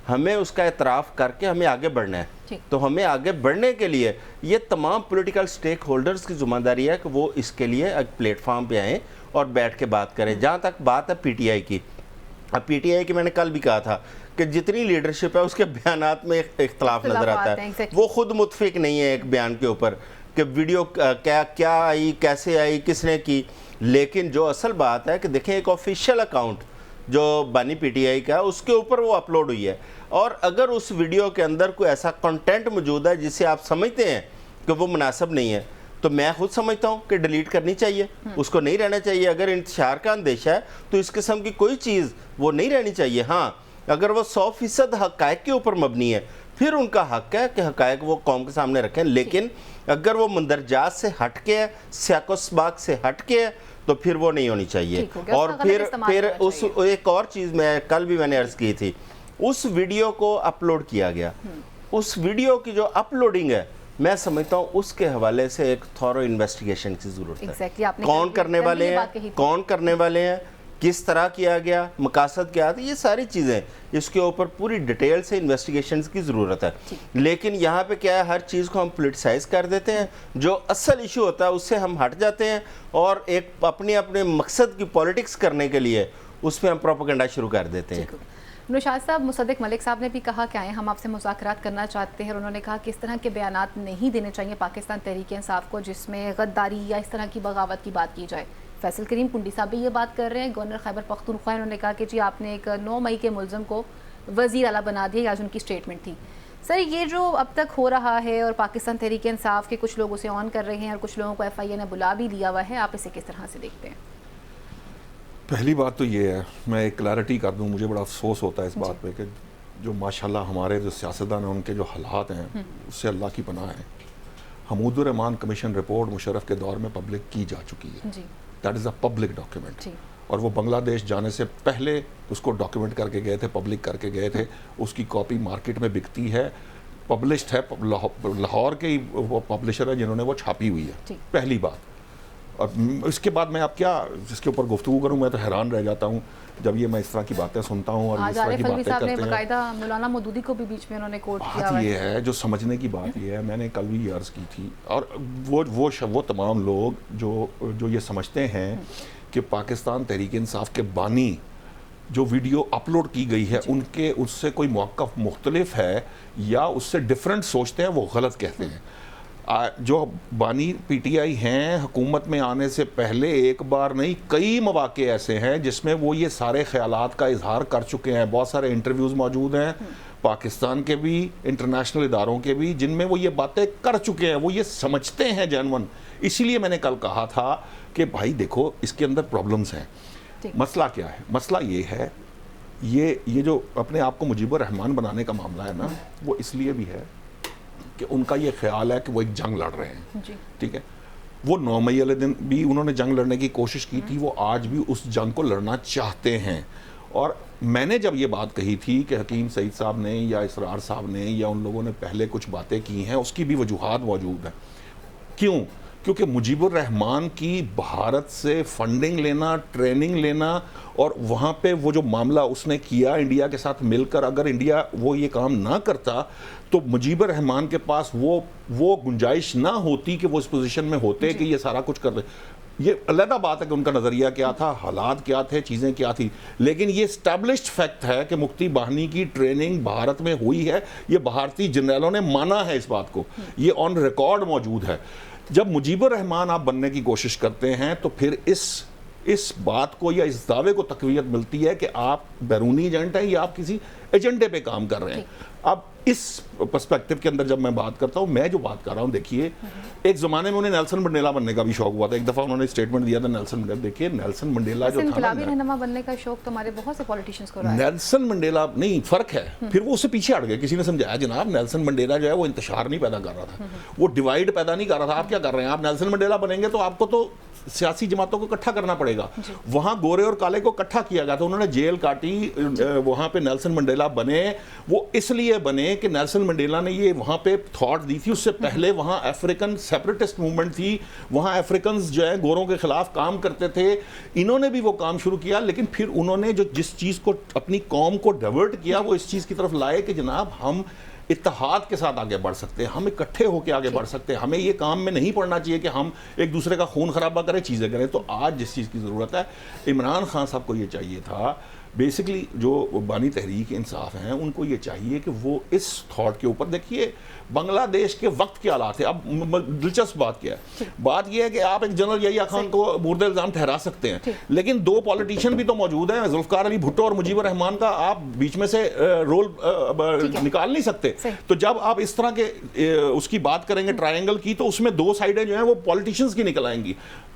ہمیں اس کا اعتراف کر کے ہمیں آگے بڑھنا ہے. تو ہمیں آگے بڑھنے کے لیے یہ تمام پولیٹیکل سٹیک ہولڈرز کی ذمہ داری ہے کہ وہ اس کے لیے ایک پلیٹ فارم پہ آئیں اور بیٹھ کے بات کریں. جہاں تک بات ہے پی ٹی آئی کی, اب پی ٹی آئی کی میں نے کل بھی کہا تھا کہ جتنی لیڈرشپ ہے اس کے بیانات میں اختلاف نظر آتا ہے, وہ خود متفق نہیں ہے ایک بیان کے اوپر کہ ویڈیو کیا آئی, کیسے آئی, کس نے کی. لیکن جو اصل بات ہے کہ دیکھیں ایک آفیشیل اکاؤنٹ جو بانی پی ٹی آئی کا اس کے اوپر وہ اپلوڈ ہوئی ہے. اور اگر اس ویڈیو کے اندر کوئی ایسا کنٹینٹ موجود ہے جسے آپ سمجھتے ہیں کہ وہ مناسب نہیں ہے تو میں خود سمجھتا ہوں کہ ڈیلیٹ کرنی چاہیے, اس کو نہیں رہنا چاہیے. اگر انتشار کا اندیشہ ہے تو اس قسم کی کوئی چیز وہ نہیں رہنی چاہیے. ہاں اگر وہ 100% حقائق کے اوپر مبنی ہے پھر ان کا حق ہے کہ حقائق وہ قوم کے سامنے رکھیں, لیکن اگر وہ مندرجات سے ہٹ کے ہے, سیاق و سباق سے ہٹ کے ہے, تو پھر وہ نہیں ہونی چاہیے. اور پھر اس ایک اور چیز کل بھی میں نے عرض کی تھی, اس ویڈیو کو اپلوڈ کیا گیا, اس ویڈیو کی جو اپلوڈنگ ہے میں سمجھتا ہوں اس کے حوالے سے ایک تھورو انویسٹیگیشن کی ضرورت ہے. کون کرنے والے ہیں, کس طرح کیا گیا, مقاصد کیا تھا, یہ ساری چیزیں اس کے اوپر پوری ڈیٹیل سے انویسٹیگیشنز کی ضرورت ہے. لیکن یہاں پہ کیا ہے, ہر چیز کو ہم پولیٹیسائز کر دیتے ہیں, جو اصل ایشو ہوتا ہے اس سے ہم ہٹ جاتے ہیں اور ایک اپنے مقصد کی پولیٹکس کرنے کے لیے اس میں ہم پروپیگنڈا شروع کر دیتے ہیں. نوشاد صاحب, مصدق ملک صاحب نے بھی کہا کہ آئیں ہم آپ سے مذاکرات کرنا چاہتے ہیں, اور انہوں نے کہا کہ اس طرح کے بیانات نہیں دینے چاہیے پاکستان تحریک انصاف کو جس میں غداری یا اس طرح کی بغاوت کی بات کی جائے. فیصل کریم کنڈی صاحب بھی یہ بات کر رہے ہیں. گورنر خیبر پختونخوا انہوں نے کہا کہ جی آپ نے ایک 9 مئی کے ملزم کو وزیر اعلیٰ بنا دیا, آج ان کی سٹیٹمنٹ تھی. سر یہ جو اب تک ہو رہا ہے اور پاکستان تحریک انصاف کے کچھ لوگ اسے آن کر رہے ہیں اور کچھ لوگوں کو ایف آئی اے نے بلا بھی لیا ہوا ہے, آپ اسے کس طرح سے دیکھتے ہیں؟ پہلی بات تو یہ ہے, میں ایک کلیرٹی کر دوں, مجھے بڑا افسوس ہوتا ہے اس بات پہ کہ جو ماشاءاللہ ہمارے جو سیاستدان ہیں ان کے جو حالات ہیں اس سے اللہ کی پناہ ہے. حمود الرحمان کمیشن رپورٹ مشرف کے دور میں پبلک کی جا چکی ہے. That is a public document, اور وہ بنگلہ دیش جانے سے پہلے اس کو ڈاکیومنٹ کر کے گئے تھے, پبلک کر کے گئے تھے. اس کی کاپی مارکیٹ میں بکتی ہے, پبلشڈ ہے, لاہور کے ہی وہ پبلشر ہے جنہوں نے وہ چھاپی ہوئی ہے. پہلی بات. اور اس کے بعد میں اب کیا اس کے اوپر گفتگو کروں, میں تو حیران رہ جاتا ہوں جب یہ میں اس طرح کی باتیں سنتا ہوں اور اس طرح کی باتیں کرتے ہیں. باقاعدہ مولانا مودودی کو بھی بیچ میں انہوں نے کوٹ کیا. بات یہ ہے, جو سمجھنے کی بات یہ ہے, میں نے کل بھی یہ عرض کی تھی, اور وہ تمام لوگ جو یہ سمجھتے ہیں کہ پاکستان تحریک انصاف کے بانی جو ویڈیو اپلوڈ کی گئی ہے ان کے اس سے کوئی موقف مختلف ہے یا اس سے ڈیفرنٹ سوچتے ہیں, وہ غلط کہتے ہیں. جو بانی پی ٹی آئی ہیں حکومت میں آنے سے پہلے ایک بار نہیں کئی مواقع ایسے ہیں جس میں وہ یہ سارے خیالات کا اظہار کر چکے ہیں. بہت سارے انٹرویوز موجود ہیں پاکستان کے بھی, انٹرنیشنل اداروں کے بھی, جن میں وہ یہ باتیں کر چکے ہیں. وہ یہ سمجھتے ہیں جینون. اسی لیے میں نے کل کہا تھا کہ بھائی دیکھو اس کے اندر پرابلمز ہیں. مسئلہ کیا ہے؟ مسئلہ یہ ہے, یہ جو اپنے آپ کو مجیب الرحمان بنانے کا معاملہ ہے نا, وہ اس لیے بھی ہے کہ ان کا یہ خیال ہے کہ وہ ایک جنگ لڑ رہے ہیں. ٹھیک ہے, وہ 9 مئی والے دن بھی انہوں نے جنگ لڑنے کی کوشش کی تھی, وہ آج بھی اس جنگ کو لڑنا چاہتے ہیں. اور میں نے جب یہ بات کہی تھی کہ حکیم سعید صاحب نے یا اسرار صاحب نے یا ان لوگوں نے پہلے کچھ باتیں کی ہیں, اس کی بھی وجوہات موجود ہیں. کیوں؟ کیونکہ مجیب الرحمان کی بھارت سے فنڈنگ لینا, ٹریننگ لینا, اور وہاں پہ وہ جو معاملہ اس نے کیا انڈیا کے ساتھ مل کر, اگر انڈیا وہ یہ کام نہ کرتا تو مجیب الرحمان کے پاس وہ گنجائش نہ ہوتی کہ وہ اس پوزیشن میں ہوتے کہ یہ سارا کچھ کر رہے. یہ علیحدہ بات ہے کہ ان کا نظریہ کیا تھا, حالات کیا تھے, چیزیں کیا تھی, لیکن یہ اسٹیبلشڈ فیکٹ ہے کہ مفتی باہنی کی ٹریننگ بھارت میں ہوئی ہے. یہ بھارتی جنرلوں نے مانا ہے اس بات کو, یہ آن ریکارڈ موجود ہے. جب مجیب الرحمان آپ بننے کی کوشش کرتے ہیں تو پھر اس بات کو یا اس دعوے کو تقویت ملتی ہے کہ آپ بیرونی ایجنٹ ہیں یا آپ کسی ایجنڈے پہ کام کر رہے ہیں. اب اس پرسپیکٹو کے اندر جب میں بات کرتا ہوں, میں جو بات کر رہا ہوں, دیکھیے ایک زمانے میں انہیں نیلسن منڈیلا بننے کا بھی شوق ہوا تھا. ایک دفعہ انہوں نے اسٹیٹمنٹ دیا تھا نیلسن منڈیلا. دیکھیے نیلسن منڈیلا جو تھا, انقلابی رہنما بننے کا شوق تو ہمارے بہت سے پولیٹیشینز کو رہا ہے. نیلسن منڈیلا نہیں, فرق ہے. پھر وہ اس سے پیچھے ہٹ گئے. کسی نے سمجھایا جناب نیلسن منڈیلا جو ہے وہ انتشار نہیں پیدا کر رہا تھا, وہ ڈیوائڈ پیدا نہیں کر رہا تھا. آپ کیا کر رہے ہیں؟ آپ نیلسن منڈیلا بنیں گے تو آپ کو تو سیاسی جماعتوں کو اکٹھا کرنا پڑے گا. وہاں گورے اور کالے کو اکٹھا کیا گیا تھا, انہوں نے جیل کاٹی, وہاں پہ نیلسن منڈیلا بنے. وہ اس لیے بنے کہ نیلسن منڈیلا نے یہ وہاں پہ تھاٹ دی تھی. اس سے پہلے وہاں افریقن سیپریٹسٹ موومنٹ تھی, وہاں افریکنز جو ہے گوروں کے خلاف کام کرتے تھے. انہوں نے بھی وہ کام شروع کیا, لیکن پھر انہوں نے جو جس چیز کو اپنی قوم کو ڈائیورٹ کیا وہ اس چیز کی طرف لائے کہ جناب ہم اتحاد کے ساتھ آگے بڑھ سکتے ہیں, ہم اکٹھے ہو کے آگے بڑھ سکتے ہیں, ہمیں یہ کام میں نہیں پڑنا چاہیے کہ ہم ایک دوسرے کا خون خرابہ کریں, چیزیں کریں. تو آج جس چیز کی ضرورت ہے, عمران خان صاحب کو یہ چاہیے تھا بیسکلی جو بانی تحریک انصاف ہیں ان کو یہ چاہیے کہ وہ اس تھاٹ کے اوپر دیکھیے بنگلہ دیش کے وقت کے حالات ہے. اب دلچسپ بات کیا ہے, بات یہ ہے کہ آپ ایک جنرل یحییٰ خان کو مورد الزام ٹھہرا سکتے ہیں, لیکن دو پولیٹیشین بھی تو موجود ہیں, ذوالفقار علی بھٹو اور مجیب الرحمان کا آپ بیچ میں سے رول نکال نہیں سکتے. تو جب آپ اس طرح کے اس کی بات کریں گے ٹرائنگل کی, تو اس میں دو سائڈیں جو ہیں وہ پولیٹیشینز کی نکل آئیں گی.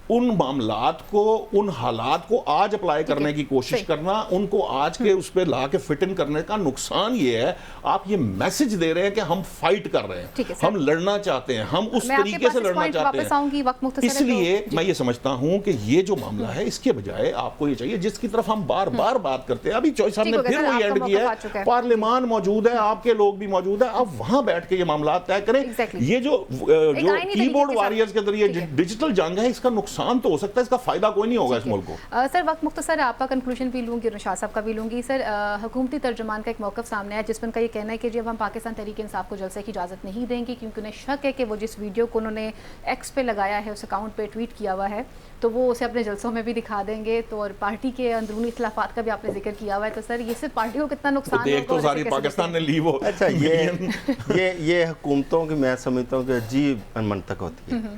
ان معاملات کو, ان حالات کو آج اپلائی کرنے کی کوشش کرنا, ان کو آج کے اس پہ لا کے فٹ ان کرنے کا نقصان یہ ہے, آپ یہ میسج دے رہے ہیں کہ ہم فائٹ کر رہے ہیں, ہم لڑنا چاہتے ہیں, ہم اس طریقے سے لڑنا چاہتے ہیں. اس لیے میں یہ سمجھتا ہوں کہ یہ جو معاملہ ہے اس کے بجائے آپ کو یہ چاہیے جس کی طرف ہم بار بار بات کرتے ہیں, ابھی چوئی صاحب نے پھر وہی اینڈ کیا ہے, پارلیمان موجود ہے, آپ کے لوگ بھی موجود ہیں, آپ وہاں بیٹھ کے یہ معاملات طے کریں. یہ جو کی بورڈ واریئرز کے ذریعے ڈیجیٹل جنگ ہے, اس کا نقصان تو ہو سکتا ہے, اس کا فائدہ کوئی نہیں ہوگا اس ملک کو. سر وقت مختصر ہے, آپ کا کنکلوژن بھی لوں گی اور نشاط صاحب کا بھی لوں گی. سر حکومتی ترجمان کا ایک موقف سامنے ہے جس پر ان کا یہ کہنا ہے کہ جب ہم پاکستان تحریک انصاف کو جلسے کی اجازت نہیں دیں گے کیونکہ انہیں شک ہے کہ وہ جس ویڈیو کو انہوں نے ایکس پہ لگایا ہے, اس اکاؤنٹ پہ ٹویٹ کیا ہوا ہے, تو وہ اسے اپنے جلسوں میں بھی دکھا دیں گے. تو اور پارٹی کے اندرونی اختلافات کا بھی آپ نے ذکر کیا ہوا ہے, تو سر یہ صرف پارٹی کو کتنا نقصان ہوگا؟ ایک تو ساری پاکستان نے لی وہ. اچھا یہ حکومتوں کی میں سمجھتا ہوں کہ عجیب منطق ہوتی ہے.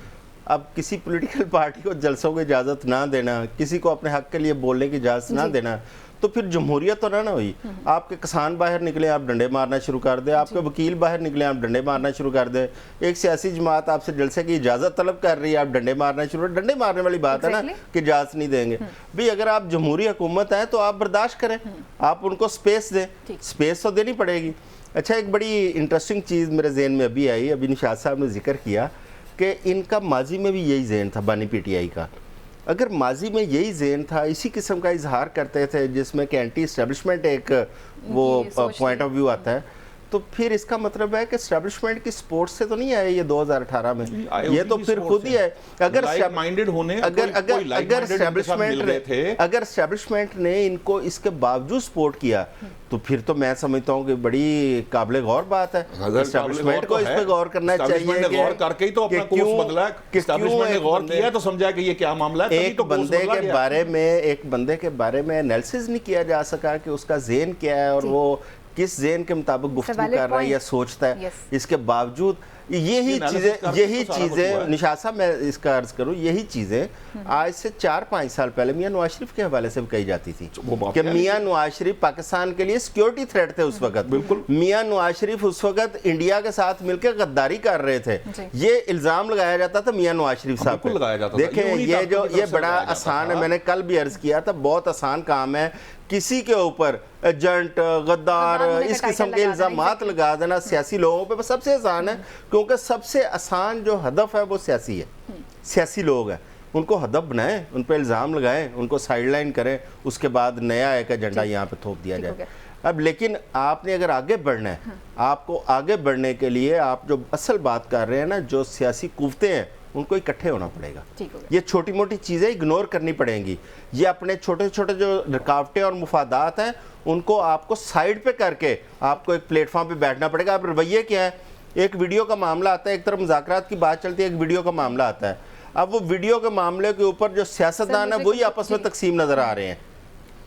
اب کسی پولیٹیکل پارٹی کو جلسوں کی اجازت نہ دینا, کسی کو اپنے حق کے لیے بولنے کی اجازت نہ دینا, تو پھر جمہوریت تو نہ ہوئی. آپ کے کسان باہر نکلے, آپ ڈنڈے مارنا شروع کر دیں, آپ کے وکیل باہر نکلے, آپ ڈنڈے مارنا شروع کر دیں, ایک سیاسی جماعت آپ سے جلسے کی اجازت طلب کر رہی ہے, آپ ڈنڈے مارنا شروع. ڈنڈے مارنے والی بات ہے نا کہ اجازت نہیں دیں گے. بھی اگر آپ جمہوری حکومت ہیں تو آپ برداشت کریں, آپ ان کو سپیس دیں, سپیس تو دینی پڑے گی. اچھا, ایک بڑی انٹرسٹنگ چیز میرے ذہن میں ابھی آئی, ابھی نشاط صاحب نے ذکر کیا کہ ان کا ماضی میں بھی یہی ذہن تھا, بانی پی ٹی آئی کا. اگر ماضی میں یہی ذہن تھا, اسی قسم کا اظہار کرتے تھے جس میں کہ اینٹی اسٹیبلشمنٹ ایک وہ پوائنٹ آف ویو آتا ہے, تو پھر اس کا مطلب ہے کہ اسٹیبلشمنٹ کی سپورٹ سے تو نہیں آئے یہ 2018 میں, یہ تو پھر خود ہی ہے. اگر اسٹیبلشمنٹ نے ان کو اس کے باوجود سپورٹ کیا تو پھر تو میں سمجھتا ہوں کہ بڑی قابل غور بات ہے. اسٹیبلشمنٹ کو اس پہ غور کرنا چاہیے, غور کر کے ہی تو اپنا کورس بدلا ہے. اسٹیبلشمنٹ نے غور کیا تو سمجھا کہ یہ کیا معاملہ ہے. ایک بندے کے بارے میں انالیسس نہیں کیا جا سکا کہ اس کا ذہن کیا ہے اور وہ کس ذہن کے مطابق گفتگو کر رہا ہے یا سوچتا ہے. اس کے باوجود یہی چیزیں نشاط صاحب میں اس کا عرض کروں, یہی چیزیں آج سے 4-5 سال پہلے میاں نواز شریف کے حوالے سے بھی کہی جاتی تھی کہ میاں نواز شریف پاکستان کے لیے سیکیورٹی تھریٹ تھے اس وقت. بالکل, میاں نواز شریف اس وقت انڈیا کے ساتھ مل کے غداری کر رہے تھے. یہ الزام لگایا جاتا تھا میاں نواز شریف صاحب کو. دیکھیں یہ بڑا آسان ہے, میں نے کل بھی عرض کیا تھا, بہت آسان کام ہے کسی کے اوپر ایجنٹ, غدار, اس قسم کے الزامات لگا دینا سیاسی لوگوں پہ سب سے آسان ہے, کیونکہ سب سے آسان جو ہدف ہے وہ سیاسی ہے. سیاسی لوگ ہیں, ان کو ہدف بنائیں, ان پہ الزام لگائیں, ان کو سائیڈ لائن کریں, اس کے بعد نیا ایک ایجنڈا یہاں پہ تھوپ دیا جائے. اب لیکن آپ نے اگر آگے بڑھنا ہے, آپ کو آگے بڑھنے کے لیے آپ جو اصل بات کر رہے ہیں نا, جو سیاسی قوتیں ہیں ان کو اکٹھے ہونا پڑے گا. یہ چھوٹی موٹی چیزیں اگنور کرنی پڑیں گی. یہ اپنے چھوٹے چھوٹے جو رکاوٹیں اور مفادات ہیں ان کو آپ کو سائیڈ پہ کر کے آپ کو ایک پلیٹ فارم پہ بیٹھنا پڑے گا. اب رویے کیا ہے, ایک ویڈیو کا معاملہ آتا ہے, ایک طرف مذاکرات کی بات چلتی ہے, ایک ویڈیو کا معاملہ آتا ہے. اب وہ ویڈیو کے معاملے کے اوپر جو سیاستدان ہیں وہی آپس میں تقسیم نظر آ رہے ہیں,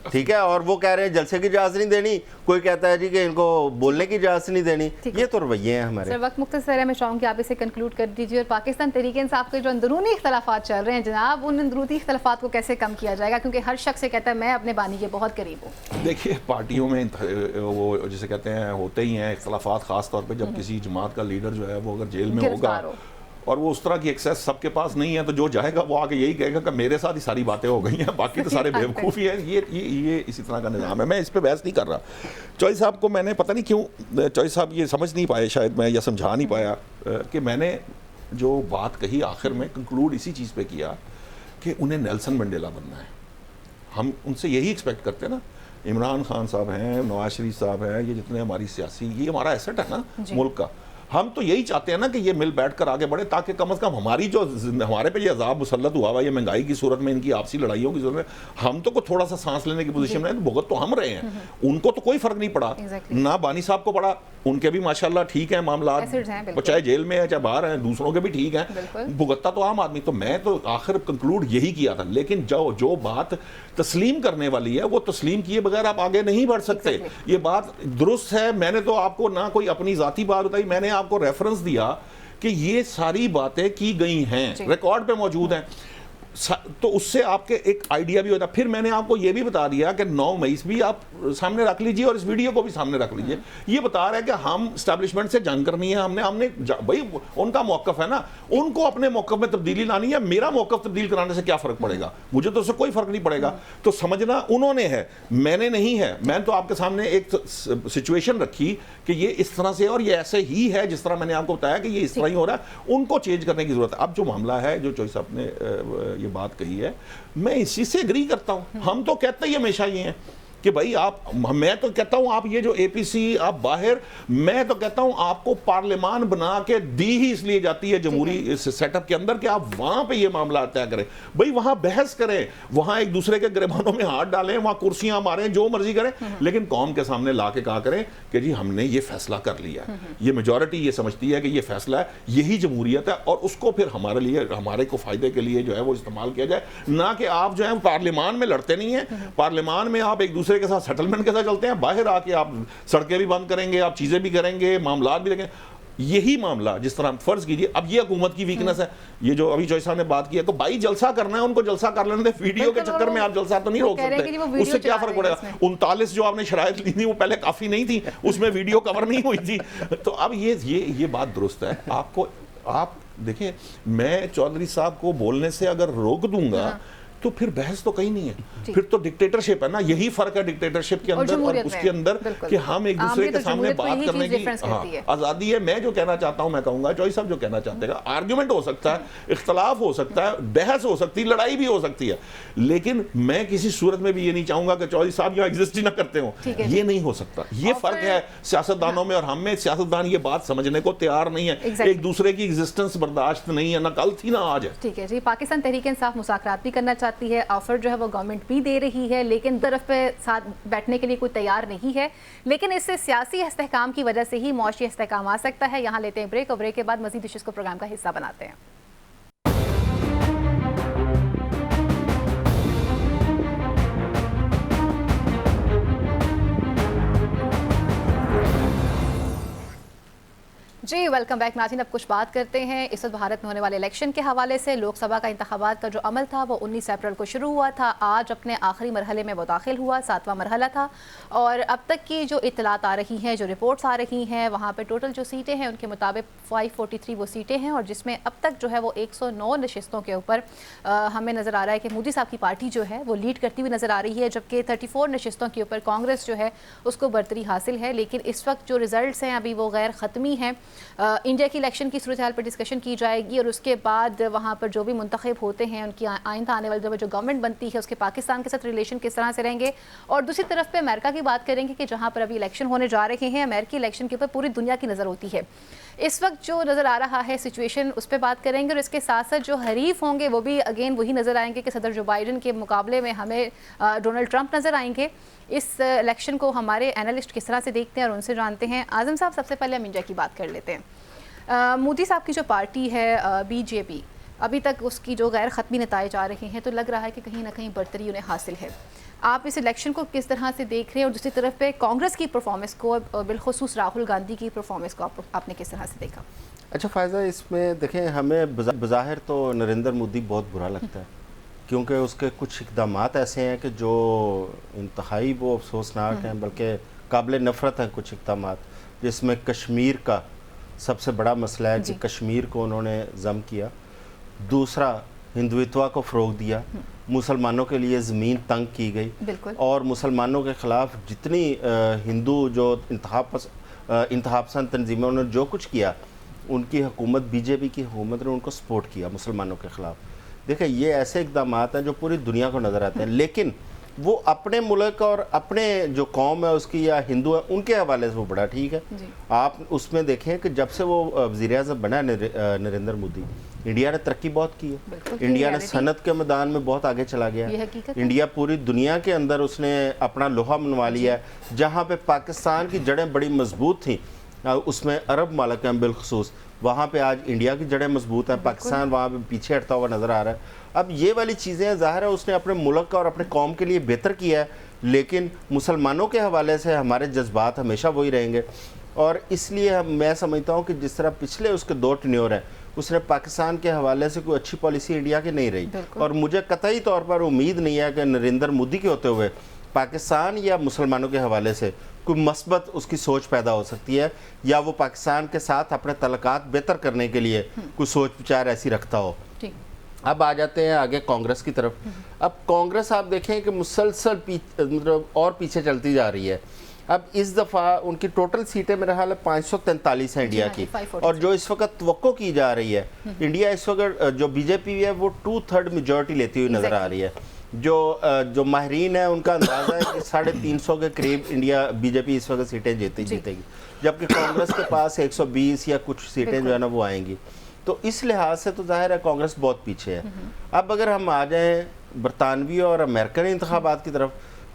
ٹھیک ہے, اور وہ کہہ رہے ہیں جلسے کی اجازت نہیں دینی, کوئی کہتا ہے جی کہ ان کو بولنے کی اجازت نہیں دینی. یہ تو رویے ہیں ہمارے. سر وقت مختصر ہے, میں چاہوں کہ آپ اسے کنکلوڈ کر دیجیے. اور پاکستان تحریک انصاف کے جو اندرونی اختلافات چل رہے ہیں جناب, ان اندرونی اختلافات کو کیسے کم کیا جائے گا, کیونکہ ہر شخص سے کہتا ہے میں اپنے بانی کے بہت قریب ہوں. دیکھیے پارٹیوں میں وہ جسے کہتے ہیں ہوتے ہی ہیں اختلافات, خاص طور پہ جب کسی جماعت کا لیڈر جو ہے وہ اگر جیل میں ہوگا اور وہ اس طرح کی ایکسیس سب کے پاس نہیں ہے, تو جو جائے گا وہ آگے یہی کہے گا کہ میرے ساتھ ہی ساری باتیں ہو گئی ہیں, باقی تو سارے بیوقوف ہی ہیں. یہ اسی طرح کا نظام ہے. میں اس پہ بحث نہیں کر رہا. چوئی صاحب کو میں نے پتہ نہیں کیوں, چوئی صاحب یہ سمجھ نہیں پائے شاید, میں یا سمجھا نہیں پایا کہ میں نے جو بات کہی آخر میں کنکلوڈ اسی چیز پہ کیا کہ انہیں نیلسن منڈیلا بننا ہے. ہم ان سے یہی ایکسپیکٹ کرتے ہیں نا. عمران خان صاحب ہیں, نواز شریف صاحب ہیں, یہ جتنے ہماری سیاسی, یہ ہمارا ایسٹ ہے نا ملک کا. ہم تو یہی چاہتے ہیں نا کہ یہ مل بیٹھ کر آگے بڑھے تاکہ کم از کم ہماری جو ہمارے پہ یہ عذاب مسلط ہوا ہوا یہ مہنگائی کی صورت میں ان کی آپسی لڑائیوں کی صورت میں ہم تو کوئی تھوڑا سا سانس لینے کی پوزیشن میں بھگت تو ہم رہے ہیں. ان کو تو کوئی فرق نہیں پڑا, نہ بانی صاحب کو پڑا, ان کے بھی ماشاءاللہ ٹھیک ہیں معاملات, چاہے جیل میں ہیں چاہے باہر ہیں, دوسروں کے بھی ٹھیک ہیں, بھگتتا تو عام آدمی. تو میں تو آخر کنکلوڈ یہی کیا تھا, لیکن جو بات تسلیم کرنے والی ہے وہ تسلیم کیے بغیر آپ آگے نہیں بڑھ سکتے. یہ بات درست ہے. میں نے تو آپ کو نہ کوئی اپنی ذاتی بات بتائی, میں نے آپ کو ریفرنس دیا کہ یہ ساری باتیں کی گئی ہیں, ریکارڈ پہ موجود ہیں, تو اس سے آپ کے ایک آئیڈیا بھی ہوتا. پھر میں نے آپ کو یہ بھی بتا دیا کہ 9 مئی بھی آپ سامنے رکھ لیجئے اور اس ویڈیو کو بھی سامنے رکھ لیجئے. یہ بتا رہا ہے کہ ہم اسٹیبلشمنٹ سے جنگ کرنی ہے, ہم نے بھائی ان کا موقف ہے نا, ان کو اپنے موقف میں تبدیلی لانی ہے. میرا موقف تبدیل کرانے سے کیا فرق پڑے گا, مجھے تو اس سے کوئی فرق نہیں پڑے گا. تو سمجھنا انہوں نے ہے, میں نے نہیں ہے. میں تو آپ کے سامنے ایک سچویشن رکھی کہ یہ اس طرح سے اور یہ ایسے ہی ہے جس طرح میں نے آپ کو بتایا کہ یہ اس طرح ہی ہو رہا ہے. ان کو چینج کرنے کی ضرورت ہے. اب جو معاملہ ہے جو چوئی صاحب نے یہ بات کہی ہے, میں اسی سے اگری کرتا ہوں. ہم تو کہتے ہی ہمیشہ یہ ہیں کہ بھائی آپ, میں تو کہتا ہوں آپ یہ جو اے پی سی آپ باہر, میں تو کہتا ہوں آپ کو پارلیمان بنا کے دی ہی اس لیے جاتی ہے جمہوری سیٹ اپ کے اندر کہ آپ وہاں پہ یہ معاملہ طے کریں. بھائی وہاں بحث کریں, وہاں ایک دوسرے کے گریبانوں میں ہاتھ ڈالیں, وہاں کرسیاں ماریں, جو مرضی کریں, لیکن قوم کے سامنے لا کے کہا کریں کہ جی ہم نے یہ فیصلہ کر لیا ہے. یہ میجورٹی یہ سمجھتی ہے کہ یہ فیصلہ ہے, یہی جمہوریت ہے, اور اس کو پھر ہمارے لیے, ہمارے کو فائدے کے لیے جو ہے وہ استعمال کیا جائے. نہ کہ آپ جو ہے پارلیمان میں لڑتے نہیں ہیں, پارلیمان میں آپ ایک دوسرے کے ساتھ سیٹلمنٹ کے ساتھ چلتے ہیں, باہر آ کے آپ سڑکیں بھی بند کریں گے, آپ چیزیں بھی کریں گے, معاملات بھی لگیں. یہی معاملہ جس طرح فرض کیجئے, اب یہ حکومت کی ویکنس ہے, یہ جو ابھی چوئی صاحب نے بات کی ہے, تو بھائی جلسہ کرنا ہے ان کو جلسہ کر لینے دیں. ویڈیو کے چکر میں آپ جلسہ تو نہیں روک سکتے, اس سے کیا فرق پڑے گا. 39 جو آپ نے شرائط لی تھی وہ پہلے کافی نہیں تھی, اس میں ویڈیو کور نہیں ہوئی تھی. تو اب یہ بات درست ہے. آپ دیکھیں, میں چودھری صاحب کو بولنے سے اگر روک دوں گا تو پھر بحث تو کہیں نہیں ہے, پھر تو ڈکٹیٹرشپ ہے نا. یہی فرق ہے ڈکٹیٹرشپ کے اندر اور اس کے اندر کہ ہم ایک دوسرے کے سامنے بات کرنے کی آزادی ہے. میں جو کہنا چاہتا ہوں میں کہوں گا, چوئی صاحب جو کہنا چاہتے ہیں, آرگیومنٹ ہو سکتا ہے, اختلاف ہو سکتا ہے, بحث ہو سکتی ہے, لڑائی بھی ہو سکتی ہے, لیکن میں کسی صورت میں بھی یہ نہیں چاہوں گا کہ چودھری صاحب یہاں ایگزسٹ ہی نہ کرتے ہوں. یہ نہیں ہو سکتا. یہ فرق ہے سیاستدانوں میں اور ہم میں. سیاستدان یہ بات سمجھنے کو تیار نہیں ہے, ایک دوسرے کی ایگزسٹنس برداشت نہیں ہے, نہ کل تھی نہ آج ہے. ٹھیک ہے جی. پاکستان تحریک انصاف مذاکرات بھی کرنا چاہتی ہے, آفر جو ہے وہ گورنمنٹ بھی دے رہی ہے, لیکن طرف پہ ساتھ بیٹھنے کے لیے کوئی تیار نہیں ہے. لیکن اس سے سیاسی استحکام کی وجہ سے ہی معاشی استحکام آ سکتا ہے. یہاں لیتے ہیں بریک, اور بریک کے بعد مزید ایشوز کو پروگرام کا حصہ بناتے ہیں. جی ویلکم بیک ناظرین. اب کچھ بات کرتے ہیں اس وقت بھارت میں ہونے والے الیکشن کے حوالے سے. لوک سبھا کا انتخابات کا جو عمل تھا وہ 19 اپریل کو شروع ہوا تھا. آج اپنے آخری مرحلے میں وہ داخل ہوا, 7واں مرحلہ تھا. اور اب تک کی جو اطلاعات آ رہی ہیں, جو رپورٹس آ رہی ہیں, وہاں پہ ٹوٹل جو سیٹیں ہیں ان کے مطابق 543 وہ سیٹیں ہیں, اور جس میں اب تک جو ہے وہ 109 نشستوں کے اوپر ہمیں نظر آ رہا ہے کہ مودی صاحب کی پارٹی جو ہے وہ لیڈ کرتی ہوئی نظر آ رہی ہے, جبکہ 34 نشستوں کے اوپر کانگریس جو ہے اس کو برتری حاصل ہے. لیکن اس وقت جو ریزلٹس ہیں ابھی وہ غیر ختمی ہیں. انڈیا کی الیکشن کی صورتحال پر ڈسکشن کی جائے گی, اور اس کے بعد وہاں پر جو بھی منتخب ہوتے ہیں ان کی آئندہ آنے والی جو گورنمنٹ بنتی ہے اس کے پاکستان کے ساتھ ریلیشن کس طرح سے رہیں گے. اور دوسری طرف پہ امریکہ کی بات کریں گے کہ جہاں پر ابھی الیکشن ہونے جا رہے ہیں, امریکی الیکشن کے اوپر پوری دنیا کی نظر ہوتی ہے. اس وقت جو نظر آ رہا ہے سچویشن, اس پہ بات کریں گے, اور اس کے ساتھ ساتھ جو حریف ہوں گے وہ بھی اگین وہی نظر آئیں گے کہ صدر جو بائیڈن کے مقابلے میں ہمیں ڈونلڈ ٹرمپ نظر آئیں گے. اس الیکشن کو ہمارے اینالسٹ کس طرح سے دیکھتے ہیں اور ان سے جانتے ہیں. اعظم صاحب, سب سے پہلے ہم انڈیا کی بات کر لیتے ہیں. مودی صاحب کی جو پارٹی ہے بی جے پی, ابھی تک اس کی جو غیر ختمی نتائج آ رہے ہیں تو لگ رہا ہے کہ کہیں نہ کہیں برتری انہیں حاصل ہے. آپ اس الیکشن کو کس طرح سے دیکھ رہے ہیں, اور دوسری طرف پہ کانگریس کی پرفارمنس کو, بالخصوص راہل گاندھی کی پرفارمنس کو آپ نے کس طرح سے دیکھا؟ اچھا فائزہ, اس میں دیکھیں ہمیں بظاہر تو نریندر مودی بہت برا لگتا ہے, کیونکہ اس کے کچھ اقدامات ایسے ہیں کہ جو انتہائی وہ افسوسناک ہیں, بلکہ قابل نفرت ہیں. کچھ اقدامات جس میں کشمیر کا سب سے بڑا مسئلہ ہے کہ کشمیر کو انہوں نے ضم کیا. دوسرا, ہندوتوا کو فروغ دیا, مسلمانوں کے لیے زمین تنگ کی گئی, اور مسلمانوں کے خلاف جتنی ہندو جو انتہا پسند تنظیموں نے جو کچھ کیا, ان کی حکومت بی جے پی کی حکومت نے ان کو سپورٹ کیا مسلمانوں کے خلاف. دیکھیں یہ ایسے اقدامات ہیں جو پوری دنیا کو نظر آتے ہیں, لیکن وہ اپنے ملک اور اپنے جو قوم ہے اس کی یا ہندو ہے ان کے حوالے سے وہ بڑا ٹھیک ہے. آپ اس میں دیکھیں کہ جب سے وہ وزیر اعظم بنا نریندر مودی, انڈیا نے ترقی بہت کی ہے, انڈیا نے صنعت کے میدان میں بہت آگے چلا گیا ہے, انڈیا پوری دنیا کے اندر اس نے اپنا لوہا منوا لیا ہے. جہاں پہ پاکستان کی جڑیں بڑی مضبوط تھیں, اس میں عرب ملک ہیں بالخصوص, وہاں پہ آج انڈیا کی جڑیں مضبوط ہیں, پاکستان وہاں پہ پیچھے ہٹتا ہوا نظر آ رہا ہے. اب یہ والی چیزیں ظاہر ہے اس نے اپنے ملک اور اپنے قوم کے لیے بہتر کیا ہے, لیکن مسلمانوں کے حوالے سے ہمارے جذبات ہمیشہ وہی رہیں گے. اور اس لیے میں سمجھتا ہوں کہ جس طرح پچھلے اس کے 2 ٹینیور ہیں, اس نے پاکستان کے حوالے سے کوئی اچھی پالیسی انڈیا کی نہیں رہی. اور مجھے قطعی طور پر امید نہیں ہے کہ نریندر مودی کے ہوتے ہوئے پاکستان یا مسلمانوں کے حوالے سے کوئی مثبت اس کی سوچ پیدا ہو سکتی ہے, یا وہ پاکستان کے ساتھ اپنے تعلقات بہتر کرنے کے لیے کوئی سوچ بچار ایسی رکھتا ہو. اب آ جاتے ہیں آگے کانگریس کی طرف. اب کانگریس آپ دیکھیں کہ مسلسل مطلب اور پیچھے چلتی جا رہی ہے. اب اس دفعہ ان کی ٹوٹل سیٹیں میرے خیال ہے 543 ہیں انڈیا کی, اور جو اس وقت توقع کی جا رہی ہے, انڈیا اس وقت جو بی جے پی ہے وہ 2/3 میجورٹی لیتی ہوئی نظر آ رہی ہے. جو ماہرین ہیں ان کا اندازہ ہے کہ 350 کے قریب انڈیا بی جے پی اس وقت سیٹیں جیتے گی, جبکہ کانگریس کے پاس 120 یا کچھ سیٹیں جو ہے نا وہ آئیں گی. تو اس لحاظ سے تو ظاہر ہے کانگریس بہت پیچھے ہے. اب اگر ہم آ جائیں برطانوی اور امریکن انتخابات کی طرف,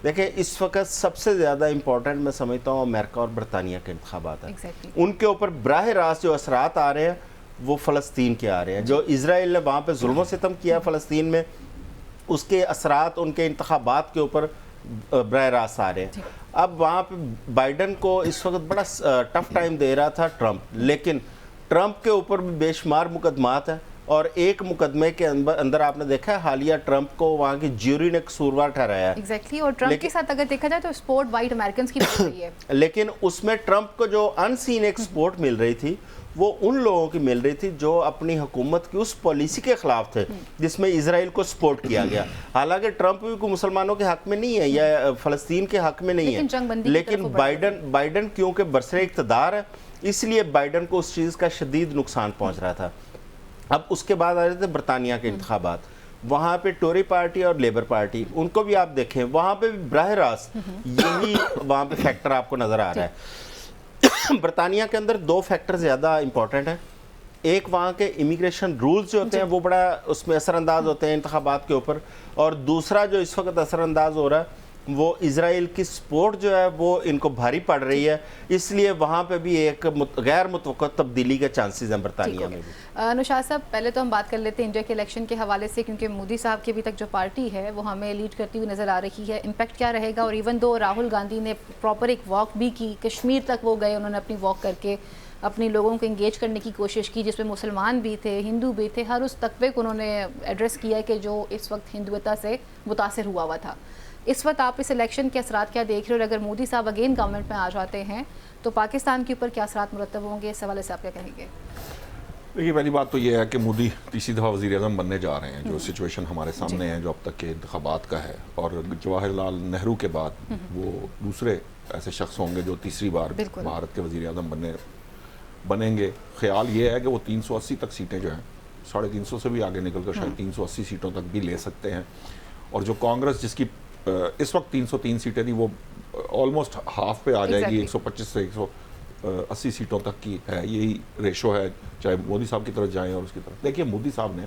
دیکھیں اس وقت سب سے زیادہ امپورٹنٹ میں سمجھتا ہوں امریکہ اور برطانیہ کے انتخابات ہیں. ان کے اوپر براہ راست جو اثرات آ رہے ہیں وہ فلسطین کے آ رہے ہیں. جو اسرائیل نے وہاں پہ ظلم و ستم کیا فلسطین میں, اس کے اثرات ان کے انتخابات کے اوپر براہ راست آ رہے ہیں. اب وہاں پہ بائیڈن کو اس وقت بڑا ٹف ٹائم دے رہا تھا ٹرمپ, لیکن ٹرمپ کے اوپر بھی بے شمار مقدمات ہیں, اور ایک مقدمے کے اندر آپ نے دیکھا ہے حالیہ ٹرمپ کو وہاں کی جیوری نے قصوروار ٹھہرایا ہے. ایگزیکٹلی, اور ٹرمپ کے ساتھ اگر دیکھا جائے تو سپورٹ وائٹ امریکنز کی مل رہی ہے, لیکن اس میں ٹرمپ کو جو ان سین ایک سپورٹ مل رہی تھی وہ ان لوگوں کی مل رہی تھی جو اپنی حکومت کی اس پالیسی کے خلاف تھے جس میں اسرائیل کو سپورٹ کیا گیا. حالانکہ ٹرمپ بھی کوئی مسلمانوں کے حق میں نہیں ہے یا فلسطین کے حق میں نہیں ہے, لیکن بائیڈن کیونکہ برسر اقتدار ہے اس لیے بائیڈن کو اس چیز کا شدید نقصان پہنچ رہا تھا. اب اس کے بعد آ رہے تھے برطانیہ کے انتخابات, وہاں پہ ٹوری پارٹی اور لیبر پارٹی, ان کو بھی آپ دیکھیں وہاں پہ بھی براہ راست یہی وہاں پہ فیکٹر آپ کو نظر آ رہا ہے. برطانیہ کے اندر 2 فیکٹر زیادہ امپورٹنٹ ہیں. ایک وہاں کے امیگریشن رولز جو ہوتے ہیں وہ بڑا اس میں اثر انداز ہوتے ہیں انتخابات کے اوپر, اور دوسرا جو اس وقت اثر انداز ہو رہا ہے وہ اسرائیل کی سپورٹ جو ہے وہ ان کو بھاری پڑ رہی ہے, اس لیے وہاں پہ بھی ایک غیر متوقع تبدیلی کے چانسز ہیں برطانیہ میں بھی. نوشاد صاحب, پہلے تو ہم بات کر لیتے ہیں انڈیا کے الیکشن کے حوالے سے, کیونکہ مودی صاحب کی ابھی تک جو پارٹی ہے وہ ہمیں لیڈ کرتی ہوئی نظر آ رہی ہے. امپیکٹ کیا رہے گا؟ اور ایون دو راہل گاندھی نے پراپر ایک واک بھی کی, کشمیر تک وہ گئے, انہوں نے اپنی واک کر کے اپنی لوگوں کو انگیج کرنے کی کوشش کی, جس میں مسلمان بھی تھے, ہندو بھی تھے, ہر اس طبقے کو انہوں نے ایڈریس کیا کہ جو اس وقت ہندوتا سے متاثر ہوا تھا. اس وقت آپ اس الیکشن کے اثرات کیا دیکھ رہے ہو, اور اگر مودی صاحب اگین گورنمنٹ میں آ جاتے ہیں تو پاکستان کے اوپر کیا اثرات مرتب ہوں گے؟ اس حوالے سے آپ کیا کہیں گے؟ دیکھیے, پہلی بات تو یہ ہے کہ مودی تیسری دفعہ وزیر اعظم بننے جا رہے ہیں. جو سچویشن ہمارے سامنے ہے جو اب تک کے انتخابات کا ہے, اور جواہر لال نہرو کے بعد وہ دوسرے ایسے شخص ہوں گے جو تیسری بار بھارت کے وزیر اعظم بنیں گے. خیال یہ ہے کہ وہ 380 تک سیٹیں جو ہیں 350 سے بھی آگے نکل کر شاید 380 سیٹوں تک بھی لے سکتے ہیں. اور جو کانگریس جس کی اس وقت 303 سیٹیں تھیں وہ آلموسٹ ہاف پہ آ جائے گی, 125 سے 180 سیٹوں تک کی ہے. یہی ریشو ہے چاہے مودی صاحب کی طرف جائیں اور اس کی طرف. دیکھیے, مودی صاحب نے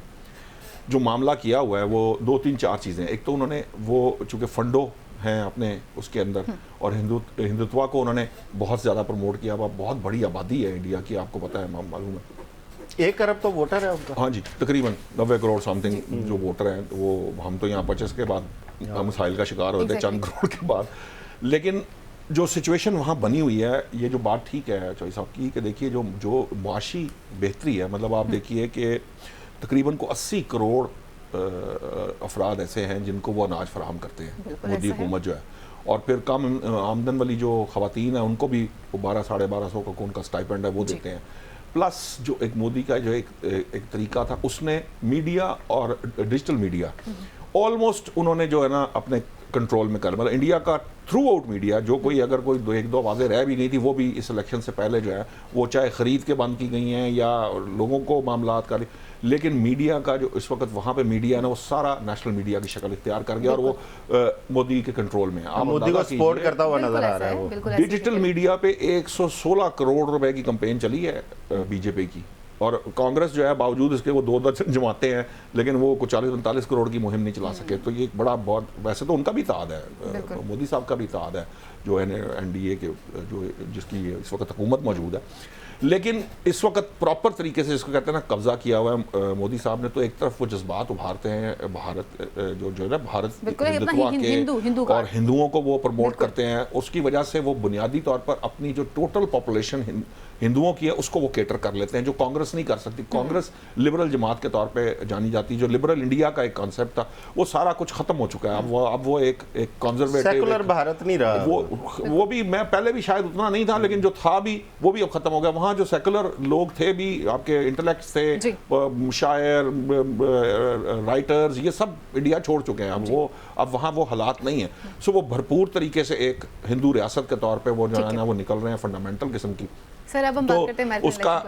جو معاملہ کیا ہوا ہے وہ 2-3-4 چیزیں. ایک تو انہوں نے وہ چونکہ فنڈو ہیں اپنے اس کے اندر, اور ہندوتوا کو انہوں نے بہت زیادہ پروموٹ کیا. بہت بڑی آبادی ہے انڈیا کی, آپ کو پتہ ہے, معلوم ہے 1 ارب تو ووٹر ہے ان کا. ہاں جی, تقریباً 90 کروڑ سم تھنگ جو ووٹر ہیں. وہ ہم تو یہاں 25 کے بعد مسائل کا شکار ہوتے ہیں, چند کروڑ کے بعد. لیکن جو سچویشن وہاں بنی ہوئی ہے, یہ جو بات ٹھیک ہے چوہی صاحب کی کہ دیکھیے جو معاشی بہتری ہے, مطلب آپ دیکھیے کہ تقریباً 80 کروڑ افراد ایسے ہیں جن کو وہ اناج فراہم کرتے ہیں مودی حکومت جو ہے. اور پھر کم آمدن والی جو خواتین ہیں ان کو بھی 1200-1250 کا ان کا اسٹائپنڈ ہے وہ دیتے ہیں. پلس جو ایک مودی کا جو ایک طریقہ تھا, اس نے میڈیا اور ڈیجیٹل میڈیا آلموسٹ انہوں نے جو ہے نا اپنے کنٹرول میں کر، مطلب انڈیا کا تھرو آؤٹ میڈیا جو کوئی اگر کوئی ایک دو آوازیں رہ بھی گئی تھی وہ بھی اس الیکشن سے پہلے جو ہے وہ چاہے خرید کے بند کی گئی ہیں یا لوگوں کو معاملات کا، لیکن میڈیا کا جو اس وقت وہاں پہ میڈیا ہے نا وہ سارا نیشنل میڈیا کی شکل اختیار کر گیا اور وہ مودی کے کنٹرول میں ہے. مودی کو سپورٹ کرتا ہوا نظر آ رہا ہے وہ. ڈیجیٹل میڈیا پہ 116 کروڑ روپے کی کمپین چلی ہے بی جے پی کی، اور کانگریس جو ہے باوجود اس کے وہ 2 درجن جماعتیں ہیں لیکن وہ کچھ 40-45 کروڑ کی مہم نہیں چلا سکے. تو یہ ایک بڑا بہت، ویسے تو ان کا بھی اتحاد ہے، مودی صاحب کا بھی اتحاد ہے جو این ڈی اے کے جو جس کی اس وقت حکومت موجود ہے، لیکن اس وقت پراپر طریقے سے جس کو کہتے ہیں نا قبضہ کیا ہوا ہے مودی صاحب نے. تو ایک طرف وہ جذبات ابھارتے ہیں بھارت جو ہے نا بھارت ہندوتوا کے اور ہندوؤں کو وہ پروموٹ کرتے ہیں، اس کی وجہ سے وہ بنیادی طور پر اپنی جو ٹوٹل پاپولیشن ہندوؤں کی ہے اس کو وہ کیٹر کر لیتے ہیں جو کانگریس نہیں کر سکتی. کانگریس لبرل جماعت کے طور پہ جانی جاتی، جو لبرل انڈیا کا ایک کانسیپٹ تھا وہ سارا کچھ ختم ہو چکا ہے. اب وہ ایک کنزرویٹو سیکولر بھارت نہیں رہا. وہ بھی میں پہلے بھی شاید اتنا نہیں تھا لیکن جو تھا بھی وہ بھی اب ختم ہو گیا. وہاں جو سیکولر لوگ تھے بھی، آپ کے انٹلیکٹس تھے، شاعر، رائٹرز، یہ سب انڈیا چھوڑ چکے ہیں. اب وہاں وہ حالات نہیں ہیں. سو وہ بھرپور طریقے سے ایک ہندو ریاست کے طور پہ وہ جو ہے نا وہ نکل رہے ہیں فنڈامنٹل قسم کی. سر اب ہم بات کرتے ہیں اس کا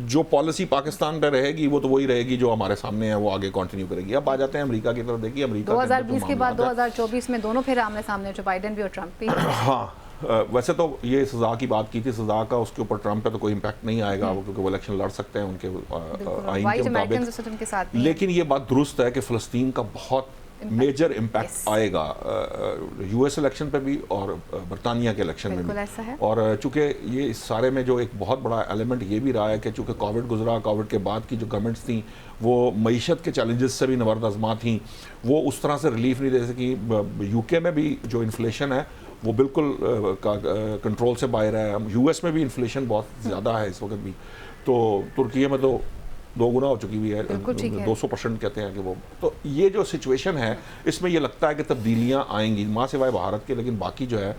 جو پالیسی پاکستان پہ رہے گی وہ تو وہی رہے گی جو ہمارے سامنے ہے، وہ آگے کنٹینیو کرے گی. اب آ جاتے ہیں امریکہ کی طرف. دیکھیے امریکہ 2020 کے بعد 2024 میں دونوں پھر آمنے سامنے، جو بائیڈن بھی اور ٹرمپ بھی. ہاں ویسے تو یہ سزا کی بات کی تھی، سزا کا اس کے اوپر ٹرمپ پہ تو کوئی امپیکٹ نہیں آئے گا کیونکہ وہ الیکشن لڑ سکتے ہیں ان کے آئین کے مطابق. لیکن یہ بات درست ہے کہ فلسطین کا بہت میجر امپیکٹ آئے گا یو ایس الیکشن پہ بھی اور برطانیہ کے الیکشن میں بھی. اور چونکہ یہ اس سارے میں جو ایک بہت بڑا ایلیمنٹ یہ بھی رہا ہے کہ چونکہ کووڈ گزرا، کووڈ کے بعد کی جو گورنمنٹس تھیں وہ معیشت کے چیلنجز سے بھی نبرد آزما تھیں، وہ اس طرح سے ریلیف نہیں دے سکی. یو کے میں بھی جو انفلیشن ہے وہ بالکل کنٹرول سے باہر ہے. یو ایس میں بھی انفلیشن بہت زیادہ ہے اس وقت بھی. تو ترکیے میں تو 2 گنا ہو چکی ہوئی ہے، 200% کہتے ہیں کہ وہ. تو یہ جو سچویشن ہے اس میں یہ لگتا ہے کہ تبدیلیاں آئیں گی ماں سوائے بھارت کے، لیکن باقی جو ہے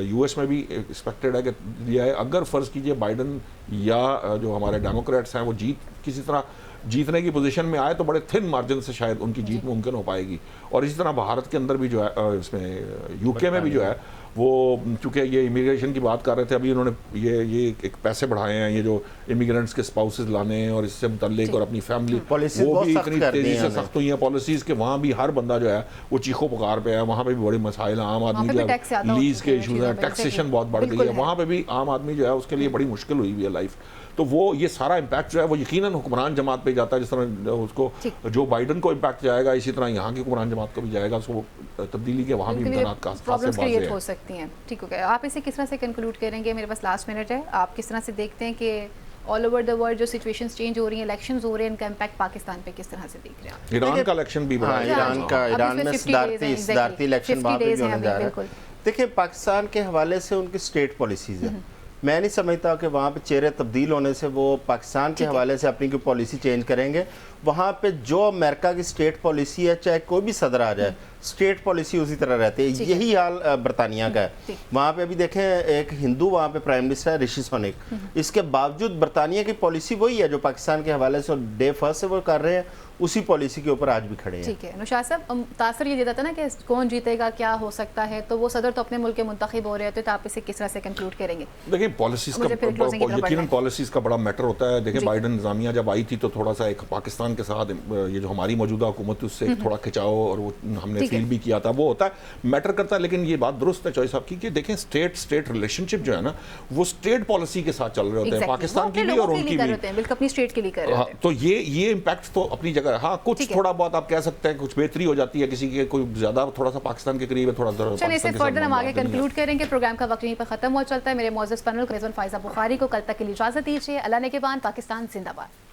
یو ایس میں بھی ایکسپیکٹڈ ہے کہ یہ اگر فرض کیجئے بائیڈن یا جو ہمارے ڈیموکریٹس ہیں وہ کسی طرح جیتنے کی پوزیشن میں آئے تو بڑے تھن مارجن سے شاید ان کی جیت ممکن ہو پائے گی. اور اسی طرح بھارت کے اندر بھی جو ہے اس میں یو کے میں بھی جو ہے وہ چونکہ یہ امیگریشن کی بات کر رہے تھے، ابھی انہوں نے یہ ایک پیسے بڑھائے ہیں یہ جو امیگرینٹس کے اسپاؤسز لانے ہیں اور اس سے متعلق اور اپنی فیملی، وہ بھی اتنی تیزی سے سخت ہوئی ہیں پالیسیز کہ وہاں بھی ہر بندہ جو ہے وہ چیخو پکار پہ ہے. وہاں پہ بھی بڑے مسائل ہیں، عام آدمی جو ہے لیز کے ایشوز ہیں، ٹیکسیشن بہت بڑھ گئی ہے وہاں پہ بھی، عام آدمی جو ہے اس کے لیے بڑی مشکل ہوئی ہوئی ہے لائف. تو وہ یہ سارا امپیکٹ جو ہے وہ یقیناً حکمران جماعت پہ جاتا ہے، جس طرح اس کو جو بائیڈن کو امپیکٹ جائے گا اسی طرح یہاں کی حکمران جماعت کو بھی جائے گا. سو تبدیلی کے وہاں بھی امکانات کا پرابلمز کریٹ ہو سکتی ہیں. ٹھیک ہو گیا. آپ اسے کس طرح سے کنکلوڈ کریں گے؟ میرے پاس لاسٹ منٹ ہے. آپ کس طرح سے دیکھتے ہیں کہ آل اوور دا ورلڈ جو سچویشنز چینج ہو رہی ہیں، الیکشنز ہو رہے ہیں، ان کا امپیکٹ پاکستان پہ کس طرح سے دیکھ رہے ہیں؟ ایران کا الیکشن بھی بڑا ہے، ایران میں صدارتی الیکشن وہاں پہ بھی ہونے جا رہا ہے. دیکھیں پاکستان کے حوالے سے ان کی اسٹیٹ پالیسیز ہیں. میں نہیں سمجھتا کہ وہاں پہ چہرے تبدیل ہونے سے وہ پاکستان کے حوالے سے اپنی کوئی پالیسی چینج کریں گے. وہاں پہ جو امریکہ کی اسٹیٹ پالیسی ہے، چاہے کوئی بھی صدر آ جائے، اسٹیٹ پالیسی اسی طرح رہتی ہے. یہی حال برطانیہ کا ہے. وہاں پہ ابھی دیکھیں ایک ہندو وہاں پہ پرائم منسٹر ہے، رشی سونک. اس کے باوجود برطانیہ کی پالیسی وہی ہے جو پاکستان کے حوالے سے ڈے فرسٹ سے وہ کر رہے ہیں، اسی پالیسی کے اوپر آج بھی کھڑے ہیں. ٹھیک ہے. نوشاد صاحب، تاثر یہ دیتا تھا نا کہ کون جیتے گا، کیا ہو سکتا ہے، تو وہ صدر تو اپنے ملک کے منتخب ہو رہے ہوتے، تو آپ اسے کس طرح سے کنکلوڈ کریں گے؟ دیکھیں پالیسیز کا یقیناً پالیسیز کا بڑا میٹر ہوتا ہے. دیکھیں بائیڈن نظامیہ جب آئی تھی تو تھوڑا سا ایک پاکستان کے ساتھ یہ جو ہماری موجودہ حکومت اس سے تھوڑا کھچاؤ اور وہ ہم نے فیل بھی کیا تھا، وہ ہوتا ہے میٹر کرتا ہے. لیکن یہ بات درست ہے چوئی صاحب کی کہ دیکھیں اسٹیٹ ریلیشن شپ جو ہے نا وہ اسٹیٹ پالیسی کے ساتھ چل رہے ہوتے ہیں، پاکستان کی بھی اور ان کی بھی، اپنی اسٹیٹ کے لیے کر رہے ہوتے ہیں. تو یہ امپیکٹ تو اپنی جگہ ہے. ہاں کچھ تھوڑا بہت آپ کہہ سکتے ہیں کچھ بہتری ہو جاتی ہے کسی کے، کوئی زیادہ تھوڑا سا پاکستان کے قریب ہے، تھوڑا چلیے اسے فردر ہم آگے کنکلوڈ کریں گے. پروگرام کا وقت یہیں پر ختم ہو چلتا ہے. میرے معزز پینل کو رضوان فائزہ بخاری کو کل تک کے لیے اجازت دیجیے. اللہ نگہبان. پاکستان زندہ باد.